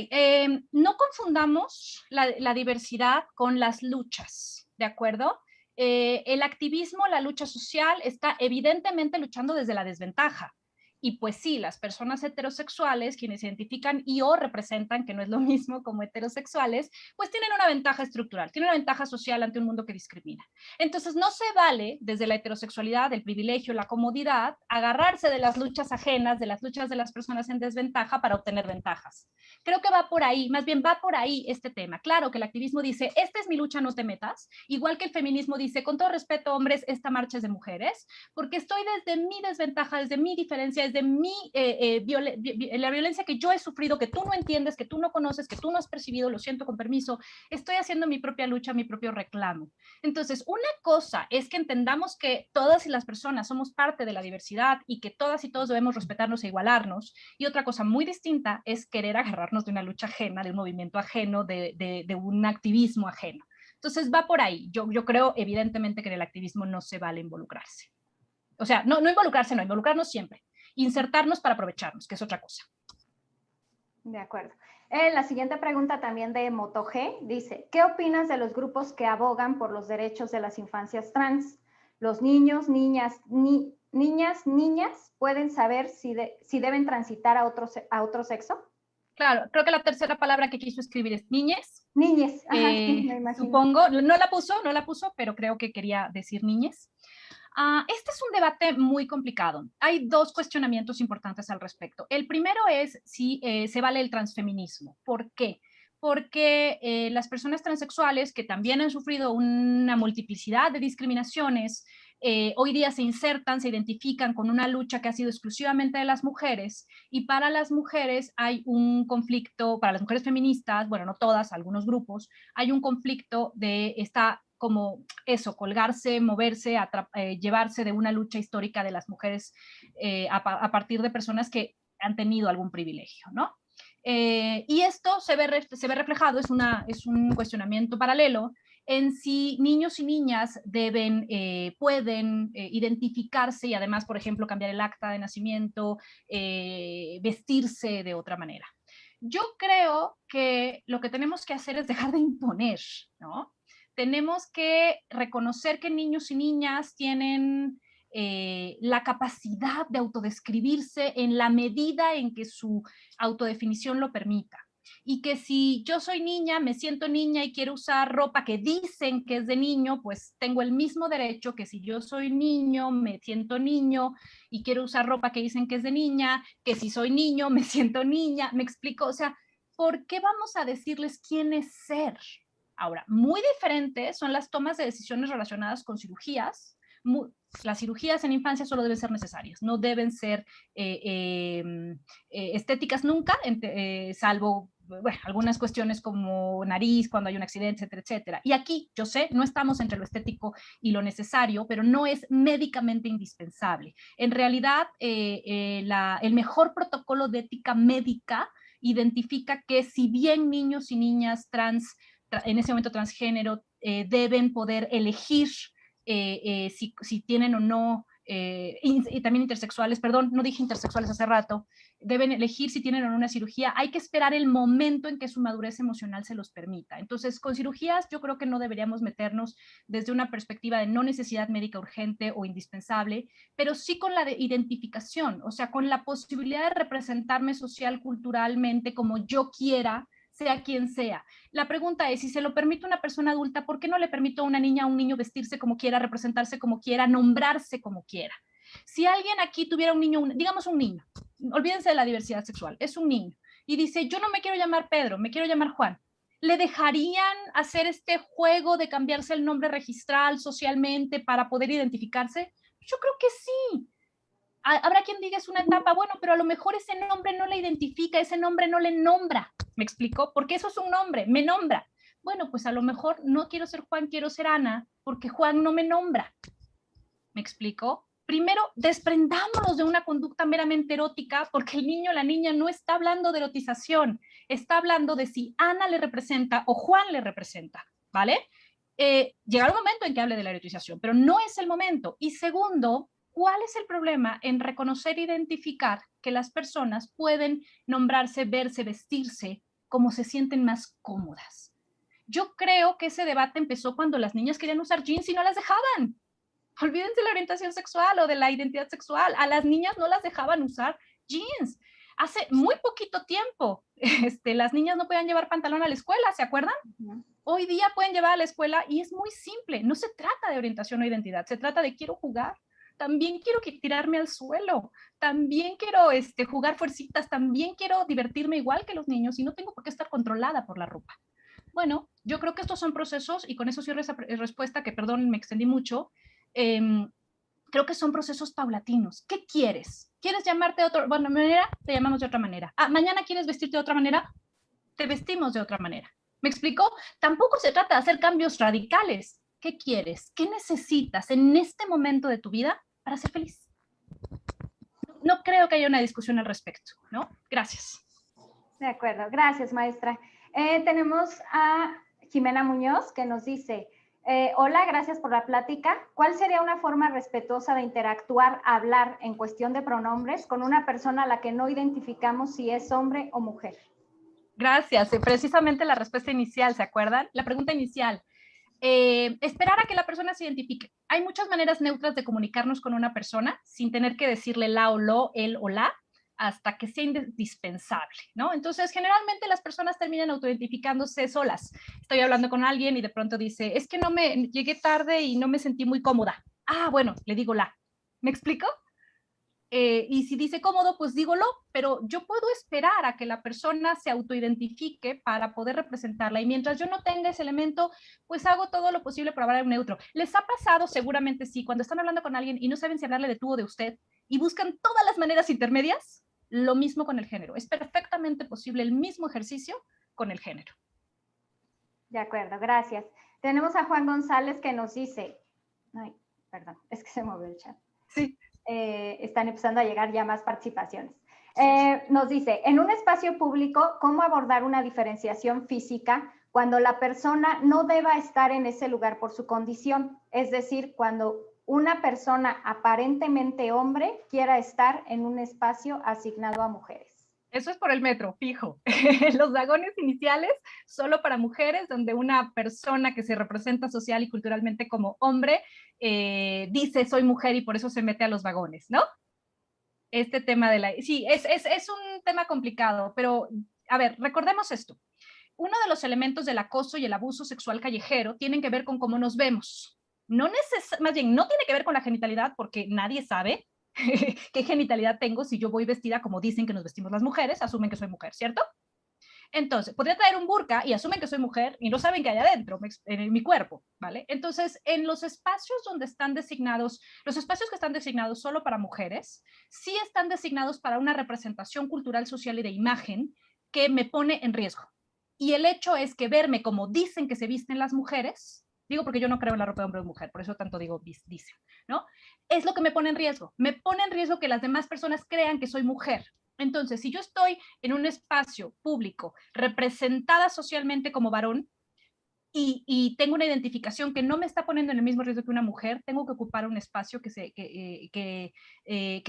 no confundamos la diversidad con las luchas, ¿de acuerdo? El activismo, la lucha social, está evidentemente luchando desde la desventaja. Y pues sí, las personas heterosexuales, quienes identifican y o representan, que no es lo mismo como heterosexuales, pues tienen una ventaja estructural, tienen una ventaja social ante un mundo que discrimina. Entonces no se vale desde la heterosexualidad, el privilegio, la comodidad, agarrarse de las luchas ajenas, de las luchas de las personas en desventaja para obtener ventajas. Creo que va por ahí, más bien va por ahí este tema. Claro que el activismo dice, esta es mi lucha, no te metas, igual que el feminismo dice, con todo respeto, hombres, esta marcha es de mujeres, porque estoy desde mi desventaja, desde mi diferencia, desde la violencia que yo he sufrido, que tú no entiendes, que tú no conoces, que tú no has percibido, lo siento, con permiso, estoy haciendo mi propia lucha, mi propio reclamo. Entonces, una cosa es que entendamos que todas las personas somos parte de la diversidad y que todas y todos debemos respetarnos e igualarnos, y otra cosa muy distinta es querer agarrarnos de una lucha ajena, de un movimiento ajeno, de un activismo ajeno. Entonces va por ahí. Yo creo evidentemente que en el activismo no se vale involucrarse. O sea, no involucrarse, no, involucrarnos siempre. Insertarnos para aprovecharnos, que es otra cosa. De acuerdo. La siguiente pregunta también de MotoG dice, ¿qué opinas de los grupos que abogan por los derechos de las infancias trans? ¿Los niños, niñas pueden saber si deben transitar a otro sexo? Claro, creo que la tercera palabra que quiso escribir es niñes. Niñes, ajá, sí, me imagino. Supongo, no la puso, pero creo que quería decir niñes. Este es un debate muy complicado. Hay dos cuestionamientos importantes al respecto. El primero es si se vale el transfeminismo. ¿Por qué? Porque las personas transexuales que también han sufrido una multiplicidad de discriminaciones, hoy día se insertan, se identifican con una lucha que ha sido exclusivamente de las mujeres, y para las mujeres hay un conflicto, para las mujeres feministas, bueno, no todas, algunos grupos, hay un conflicto de esta como eso, colgarse, moverse, llevarse de una lucha histórica de las mujeres a partir de personas que han tenido algún privilegio, ¿no? Y esto se ve reflejado, es un cuestionamiento paralelo en si niños y niñas pueden identificarse y además, por ejemplo, cambiar el acta de nacimiento, vestirse de otra manera. Yo creo que lo que tenemos que hacer es dejar de imponer, ¿no? Tenemos que reconocer que niños y niñas tienen la capacidad de autodescribirse en la medida en que su autodefinición lo permita. y que si yo soy niña, me siento niña y quiero usar ropa que dicen que es de niño, pues tengo el mismo derecho que si yo soy niño, me siento niño y quiero usar ropa que dicen que es de niña, que si soy niño, me siento niña. ¿Me explico? O sea, ¿por qué vamos a decirles quién es ser? Ahora, muy diferentes son las tomas de decisiones relacionadas con cirugías. Las cirugías en infancia solo deben ser necesarias, no deben ser estéticas nunca, salvo bueno, algunas cuestiones como nariz, cuando hay un accidente, etcétera, etcétera. Y aquí, yo sé, no estamos entre lo estético y lo necesario, pero no es médicamente indispensable. En realidad, el mejor protocolo de ética médica identifica que si bien niños y niñas trans, en ese momento transgénero, deben poder elegir si tienen o no, y también intersexuales, perdón, no dije intersexuales hace rato, deben elegir si tienen o no una cirugía, hay que esperar el momento en que su madurez emocional se los permita. Entonces, con cirugías yo creo que no deberíamos meternos desde una perspectiva de no necesidad médica urgente o indispensable, pero sí con la de identificación, o sea, con la posibilidad de representarme social, culturalmente, como yo quiera, sea quien sea. La pregunta es, si se lo permite a una persona adulta, ¿por qué no le permito a una niña o a un niño vestirse como quiera, representarse como quiera, nombrarse como quiera? Si alguien aquí tuviera un niño, digamos un niño, olvídense de la diversidad sexual, es un niño, y dice, yo no me quiero llamar Pedro, me quiero llamar Juan, ¿le dejarían hacer este juego de cambiarse el nombre registral socialmente para poder identificarse? Yo creo que sí. Habrá quien diga es una etapa, bueno, pero a lo mejor ese nombre no le identifica, ese nombre no le nombra, ¿me explico? Porque eso es un nombre, me nombra. Bueno, pues a lo mejor no quiero ser Juan, quiero ser Ana, porque Juan no me nombra, ¿me explico? Primero, desprendámonos de una conducta meramente erótica, porque el niño o la niña no está hablando de erotización, está hablando de si Ana le representa o Juan le representa, ¿vale? Llegará un momento en que hable de la erotización, pero no es el momento. Y segundo, ¿cuál es el problema en reconocer e identificar que las personas pueden nombrarse, verse, vestirse como se sienten más cómodas? Yo creo que ese debate empezó cuando las niñas querían usar jeans y no las dejaban. Olvídense de la orientación sexual o de la identidad sexual. A las niñas no las dejaban usar jeans. Hace muy poquito tiempo, las niñas no podían llevar pantalón a la escuela, ¿se acuerdan? Hoy día pueden llevar a la escuela y es muy simple. No se trata de orientación o identidad, se trata de quiero jugar. También quiero tirarme al suelo, también quiero jugar fuercitas, también quiero divertirme igual que los niños y no tengo por qué estar controlada por la ropa. Bueno, yo creo que estos son procesos, y con eso cierro esa respuesta, que perdón, me extendí mucho. Creo que son procesos paulatinos. ¿Qué quieres? ¿Quieres llamarte de otra manera? Te llamamos de otra manera. Mañana quieres vestirte de otra manera, te vestimos de otra manera. ¿Me explico? Tampoco se trata de hacer cambios radicales. ¿Qué quieres? ¿Qué necesitas en este momento de tu vida para ser feliz? No creo que haya una discusión al respecto, ¿no? Gracias. De acuerdo, gracias, maestra. Tenemos a Jimena Muñoz, que nos dice, hola, gracias por la plática. ¿Cuál sería una forma respetuosa de interactuar, hablar en cuestión de pronombres con una persona a la que no identificamos si es hombre o mujer? Gracias. Precisamente la respuesta inicial, ¿se acuerdan? La pregunta inicial. Esperar a que la persona se identifique. Hay muchas maneras neutras de comunicarnos con una persona sin tener que decirle la o lo, él o la, hasta que sea indispensable, ¿no? Entonces, generalmente las personas terminan autoidentificándose solas. Estoy hablando con alguien y de pronto dice, es que llegué tarde y no me sentí muy cómoda. Ah, bueno, le digo la. ¿Me explico? Y si dice cómodo, pues dígolo, pero yo puedo esperar a que la persona se autoidentifique para poder representarla, y mientras yo no tenga ese elemento, pues hago todo lo posible para hablar en neutro. ¿Les ha pasado? Seguramente sí, cuando están hablando con alguien y no saben si hablarle de tú o de usted, y buscan todas las maneras intermedias. Lo mismo con el género. Es perfectamente posible el mismo ejercicio con el género. De acuerdo, gracias. Tenemos a Juan González que nos dice, ay, perdón, es que se movió el chat. Sí. Están empezando a llegar ya más participaciones. Nos dice, en un espacio público, ¿cómo abordar una diferenciación física cuando la persona no deba estar en ese lugar por su condición? Es decir, cuando una persona aparentemente hombre quiera estar en un espacio asignado a mujeres. Eso es por el metro, fijo. Los vagones iniciales solo para mujeres, donde una persona que se representa social y culturalmente como hombre dice soy mujer y por eso se mete a los vagones, ¿no? Este tema de la... Sí, es un tema complicado, pero a ver, recordemos esto. Uno de los elementos del acoso y el abuso sexual callejero tienen que ver con cómo nos vemos. Más bien, no tiene que ver con la genitalidad, porque nadie sabe qué genitalidad tengo si yo voy vestida como dicen que nos vestimos las mujeres, asumen que soy mujer, ¿cierto? Entonces, podría traer un burka y asumen que soy mujer y no saben qué hay adentro, en mi cuerpo, ¿vale? Entonces, en los espacios donde están designados, los espacios que están designados solo para mujeres, sí están designados para una representación cultural, social y de imagen que me pone en riesgo. Y el hecho es que verme como dicen que se visten las mujeres, digo porque yo no creo en la ropa de hombre o mujer, por eso tanto digo dicen, ¿no? Es lo que me pone en riesgo. Me pone en riesgo que las demás personas crean que soy mujer. Entonces, si yo estoy en un espacio público representada socialmente como varón y tengo una identificación que no me está poniendo en el mismo riesgo que una mujer, tengo que ocupar un espacio que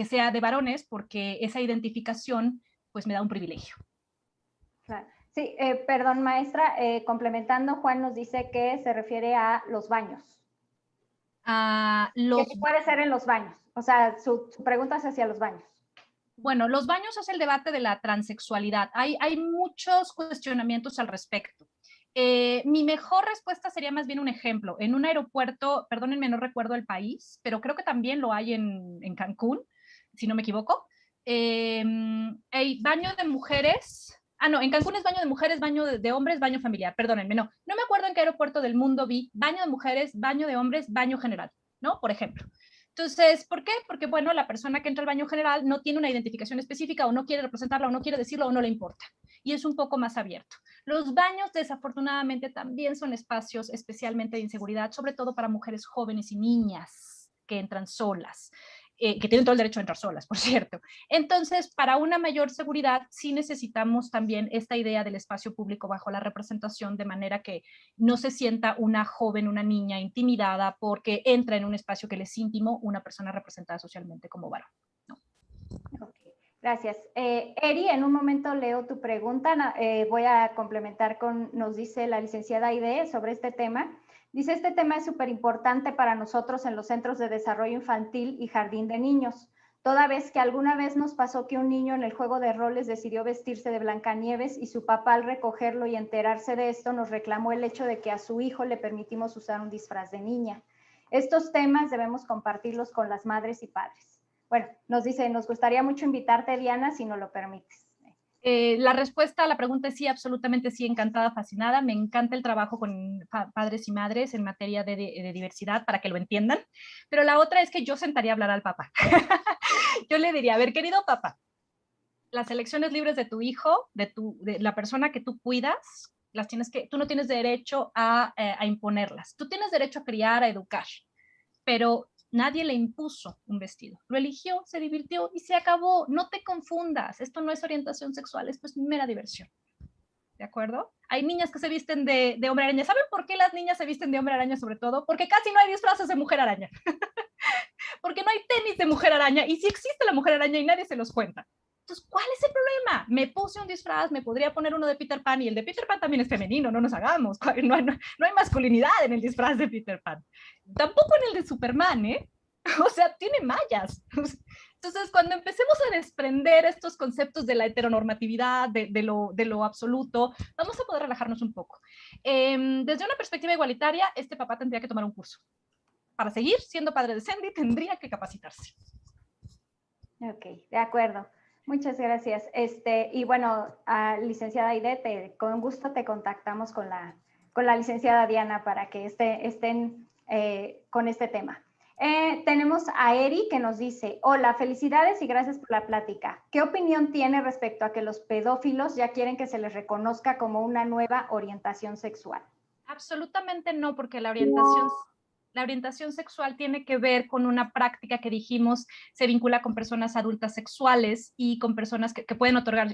sea de varones, porque esa identificación pues me da un privilegio. Claro. Sí, perdón, maestra, complementando, Juan nos dice que se refiere a los baños. Que puede ser en los baños. O sea, su pregunta es hacia los baños. Bueno, los baños es el debate de la transexualidad. Hay muchos cuestionamientos al respecto. Mi mejor respuesta sería más bien un ejemplo. En un aeropuerto, perdónenme, no recuerdo el país, pero creo que también lo hay en Cancún, si no me equivoco. Hay baño de mujeres. Ah, no, en Cancún es baño de mujeres, baño de hombres, baño familiar. Perdónenme, no me acuerdo en qué aeropuerto del mundo vi baño de mujeres, baño de hombres, baño general, ¿no? Por ejemplo. Entonces, ¿por qué? Porque, bueno, la persona que entra al baño general no tiene una identificación específica o no quiere representarla o no quiere decirlo o no le importa. Y es un poco más abierto. Los baños, desafortunadamente, también son espacios especialmente de inseguridad, sobre todo para mujeres jóvenes y niñas que entran solas. Que tienen todo el derecho a entrar solas, por cierto. Entonces, para una mayor seguridad, sí necesitamos también esta idea del espacio público bajo la representación, de manera que no se sienta una joven, una niña intimidada porque entra en un espacio que le es íntimo una persona representada socialmente como varón, ¿no? Okay, gracias. Eri, en un momento leo tu pregunta. Voy a complementar con, nos dice la licenciada Aide sobre este tema. Dice, este tema es súper importante para nosotros en los centros de desarrollo infantil y jardín de niños, toda vez que alguna vez nos pasó que un niño en el juego de roles decidió vestirse de Blancanieves y su papá, al recogerlo y enterarse de esto, nos reclamó el hecho de que a su hijo le permitimos usar un disfraz de niña. Estos temas debemos compartirlos con las madres y padres. Bueno, nos dice, nos gustaría mucho invitarte, Diana, si nos lo permites. La respuesta a la pregunta es sí, absolutamente sí, encantada, fascinada. Me encanta el trabajo con padres y madres en materia de diversidad para que lo entiendan. Pero la otra es que yo sentaría a hablar al papá. Yo le diría, a ver, querido papá, las elecciones libres de tu hijo, de la persona que tú cuidas, tú no tienes derecho a imponerlas. Tú tienes derecho a criar, a educar, pero nadie le impuso un vestido. Lo eligió, se divirtió y se acabó. No te confundas. Esto no es orientación sexual, esto es mera diversión. ¿De acuerdo? Hay niñas que se visten de hombre araña. ¿Saben por qué las niñas se visten de hombre araña sobre todo? Porque casi no hay disfraces de mujer araña. Porque no hay tenis de mujer araña y sí existe la mujer araña y nadie se los cuenta. Entonces, ¿cuál es el problema? Me puse un disfraz, me podría poner uno de Peter Pan y el de Peter Pan también es femenino, no nos hagamos. No hay masculinidad en el disfraz de Peter Pan. Tampoco en el de Superman, ¿eh? O sea, tiene mallas. Entonces, cuando empecemos a desprender estos conceptos de la heteronormatividad, de lo absoluto, vamos a poder relajarnos un poco. Desde una perspectiva igualitaria, este papá tendría que tomar un curso. Para seguir siendo padre de Sandy, tendría que capacitarse. Ok, de acuerdo. Muchas gracias. Y bueno, licenciada Aide, con gusto te contactamos con la licenciada Diana para que estén con este tema. Tenemos a Eri que nos dice, hola, felicidades y gracias por la plática. ¿Qué opinión tiene respecto a que los pedófilos ya quieren que se les reconozca como una nueva orientación sexual? Absolutamente no, porque la orientación sexual tiene que ver con una práctica que dijimos se vincula con personas adultas sexuales y con personas que pueden otorgar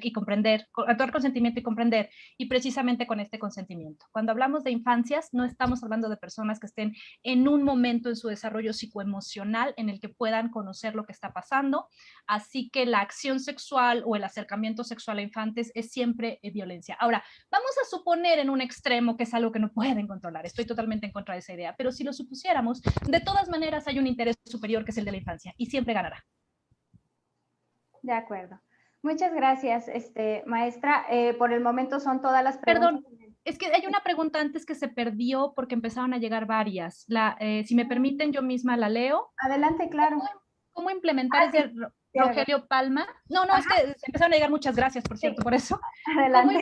consentimiento y comprender, y precisamente con este consentimiento. Cuando hablamos de infancias, no estamos hablando de personas que estén en un momento en su desarrollo psicoemocional en el que puedan conocer lo que está pasando, así que la acción sexual o el acercamiento sexual a infantes es siempre violencia. Ahora, vamos a suponer en un extremo que es algo que no pueden controlar, estoy totalmente en contra de esa idea, pero si lo supusiéramos, de todas maneras hay un interés superior que es el de la infancia y siempre ganará. De acuerdo. Muchas gracias, maestra. Por el momento son todas las preguntas. Perdón, es que hay una pregunta antes que se perdió porque empezaron a llegar varias. Si me permiten, yo misma la leo. Adelante, claro. ¿Cómo implementar ese Rogelio Palma? No, es que empezaron a llegar muchas gracias, por cierto, por eso. Adelante.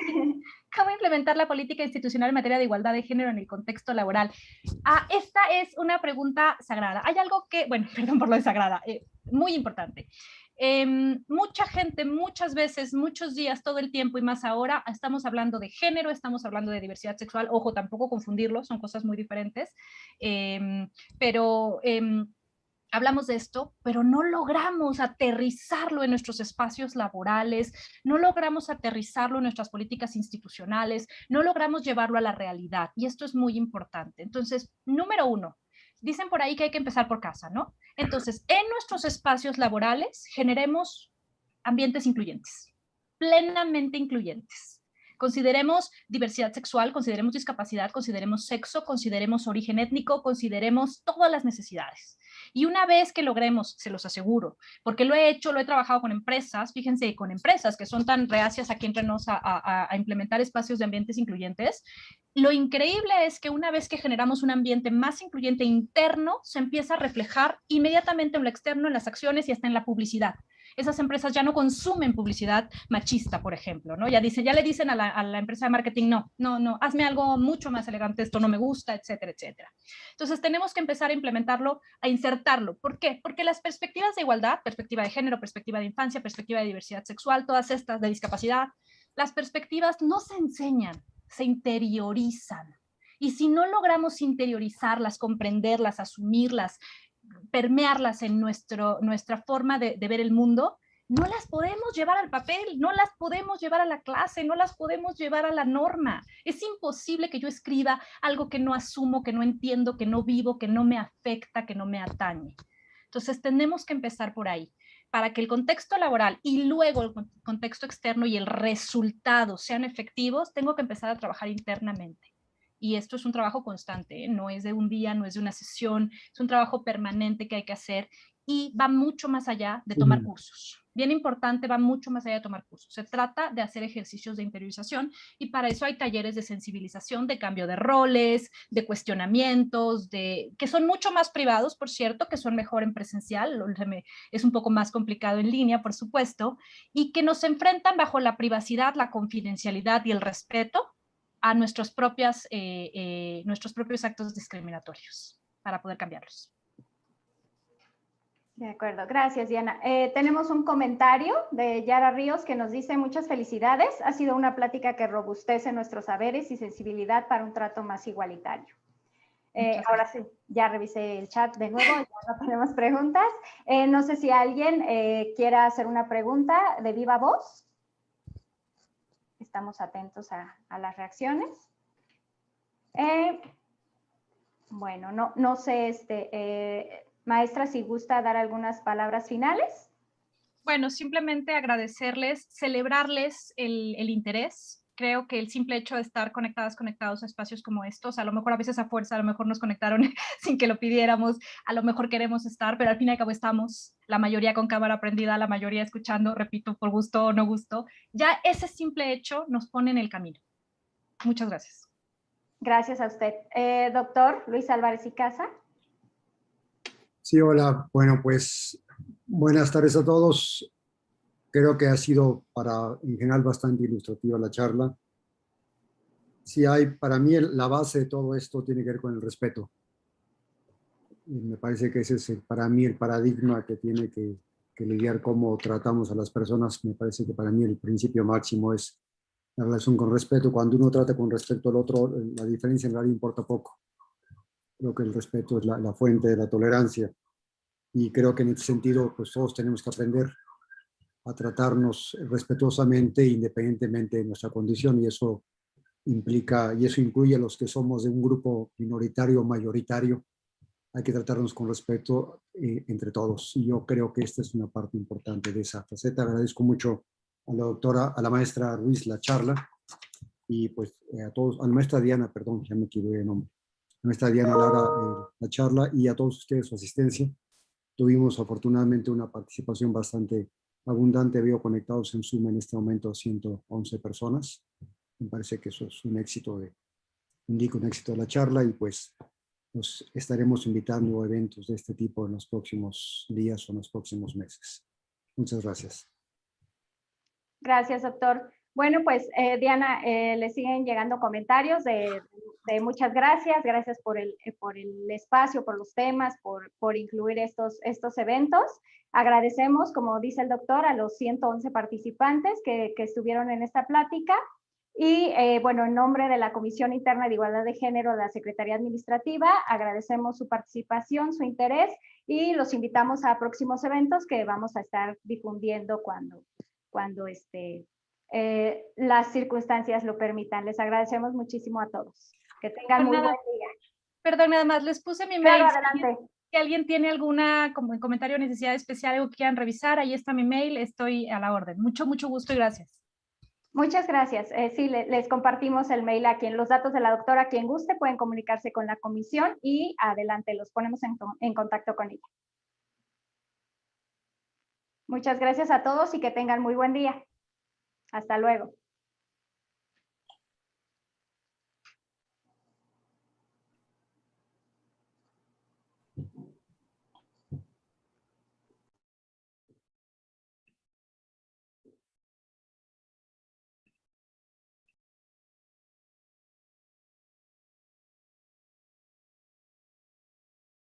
¿Cómo implementar la política institucional en materia de igualdad de género en el contexto laboral? Esta es una pregunta sagrada. Hay algo que, bueno, perdón por lo de sagrada, muy importante. Mucha gente, muchas veces, muchos días, todo el tiempo y más ahora, estamos hablando de género, estamos hablando de diversidad sexual, ojo, tampoco confundirlo, son cosas muy diferentes, pero hablamos de esto, pero no logramos aterrizarlo en nuestros espacios laborales, no logramos aterrizarlo en nuestras políticas institucionales, no logramos llevarlo a la realidad, y esto es muy importante. Entonces, número uno, dicen por ahí que hay que empezar por casa, ¿no? Entonces, en nuestros espacios laborales generemos ambientes incluyentes, plenamente incluyentes. Consideremos diversidad sexual, consideremos discapacidad, consideremos sexo, consideremos origen étnico, consideremos todas las necesidades. Y una vez que logremos, se los aseguro, porque lo he hecho, lo he trabajado con empresas, fíjense, con empresas que son tan reacias aquí entre nos a implementar espacios de ambientes incluyentes, lo increíble es que una vez que generamos un ambiente más incluyente interno, se empieza a reflejar inmediatamente en lo externo, en las acciones y hasta en la publicidad. Esas empresas ya no consumen publicidad machista, por ejemplo, ¿no? Ya le dicen a la empresa de marketing, no, hazme algo mucho más elegante, esto no me gusta, etcétera, etcétera. Entonces tenemos que empezar a implementarlo, a insertarlo. ¿Por qué? Porque las perspectivas de igualdad, perspectiva de género, perspectiva de infancia, perspectiva de diversidad sexual, todas estas de discapacidad, las perspectivas no se enseñan, se interiorizan. Y si no logramos interiorizarlas, comprenderlas, asumirlas, permearlas en nuestra forma de ver el mundo, no las podemos llevar al papel, no las podemos llevar a la clase, no las podemos llevar a la norma. Es imposible que yo escriba algo que no asumo, que no entiendo, que no vivo, que no me afecta, que no me atañe. Entonces tenemos que empezar por ahí. Para que el contexto laboral y luego el contexto externo y el resultado sean efectivos, tengo que empezar a trabajar internamente. Y esto es un trabajo constante, ¿eh? No es de un día, no es de una sesión, es un trabajo permanente que hay que hacer y va mucho más allá de tomar cursos. Bien importante, va mucho más allá de tomar cursos. Se trata de hacer ejercicios de interiorización y para eso hay talleres de sensibilización, de cambio de roles, de cuestionamientos, que son mucho más privados, por cierto, que son mejor en presencial, es un poco más complicado en línea, por supuesto, y que nos enfrentan bajo la privacidad, la confidencialidad y el respeto a nuestros propios actos discriminatorios para poder cambiarlos. De acuerdo, gracias Diana. Tenemos un comentario de Yara Ríos que nos dice muchas felicidades. Ha sido una plática que robustece nuestros saberes y sensibilidad para un trato más igualitario. Ahora sí, ya revisé el chat de nuevo, ya no tenemos preguntas. No sé si alguien quiera hacer una pregunta de viva voz. Estamos atentos a las reacciones. Bueno, no sé, maestra, si gusta dar algunas palabras finales. Bueno, simplemente agradecerles, celebrarles el interés. Creo que el simple hecho de estar conectados a espacios como estos, a lo mejor a veces a fuerza, a lo mejor nos conectaron sin que lo pidiéramos, a lo mejor queremos estar, pero al fin y al cabo estamos, la mayoría con cámara prendida, la mayoría escuchando, repito, por gusto o no gusto. Ya ese simple hecho nos pone en el camino. Muchas gracias. Gracias a usted. Doctor Luis Álvarez y Casa. Sí, hola. Bueno, pues buenas tardes a todos. Creo que ha sido en general bastante ilustrativa la charla. Sí, para mí la base de todo esto tiene que ver con el respeto. Y me parece que ese es para mí el paradigma que tiene que lidiar cómo tratamos a las personas. Me parece que para mí el principio máximo es la relación con respeto. Cuando uno trata con respeto al otro, la diferencia en realidad importa poco. Creo que el respeto es la fuente de la tolerancia. Y creo que en ese sentido, pues todos tenemos que aprender a tratarnos respetuosamente, independientemente de nuestra condición, y eso incluye a los que somos de un grupo minoritario o mayoritario. Hay que tratarnos con respeto entre todos, y yo creo que esta es una parte importante de esa faceta. Agradezco mucho a la maestra Ruiz la charla, y pues a todos, a la maestra Diana, perdón, ya me equivoqué de nombre, a la maestra Diana Lara la charla, y a todos ustedes su asistencia. Tuvimos afortunadamente una participación bastante abundante. Veo conectados en Zoom en este momento 111 personas. Me parece que eso es un éxito, indica un éxito de la charla, y pues nos estaremos invitando a eventos de este tipo en los próximos días o en los próximos meses. Muchas gracias. Gracias, doctor. Bueno, pues Diana, le siguen llegando comentarios de muchas gracias. Gracias por el espacio, por los temas, por incluir estos eventos. Agradecemos, como dice el doctor, a los 111 participantes que estuvieron en esta plática. Y bueno, en nombre de la Comisión Interna de Igualdad de Género de la Secretaría Administrativa, agradecemos su participación, su interés, y los invitamos a próximos eventos que vamos a estar difundiendo cuando las circunstancias lo permitan. Les agradecemos muchísimo a todos. Que tengan muy buen día. Perdón, nada más, les puse mi Claro, mail. adelante. Si alguien tiene alguna comentario o necesidad especial, algo que quieran revisar, ahí está mi mail, estoy a la orden. Mucho gusto y gracias. Muchas gracias. Sí, les compartimos el mail a los datos de la doctora, quien guste, pueden comunicarse con la comisión y adelante, los ponemos en contacto con ella. Muchas gracias a todos y que tengan muy buen día. Hasta luego.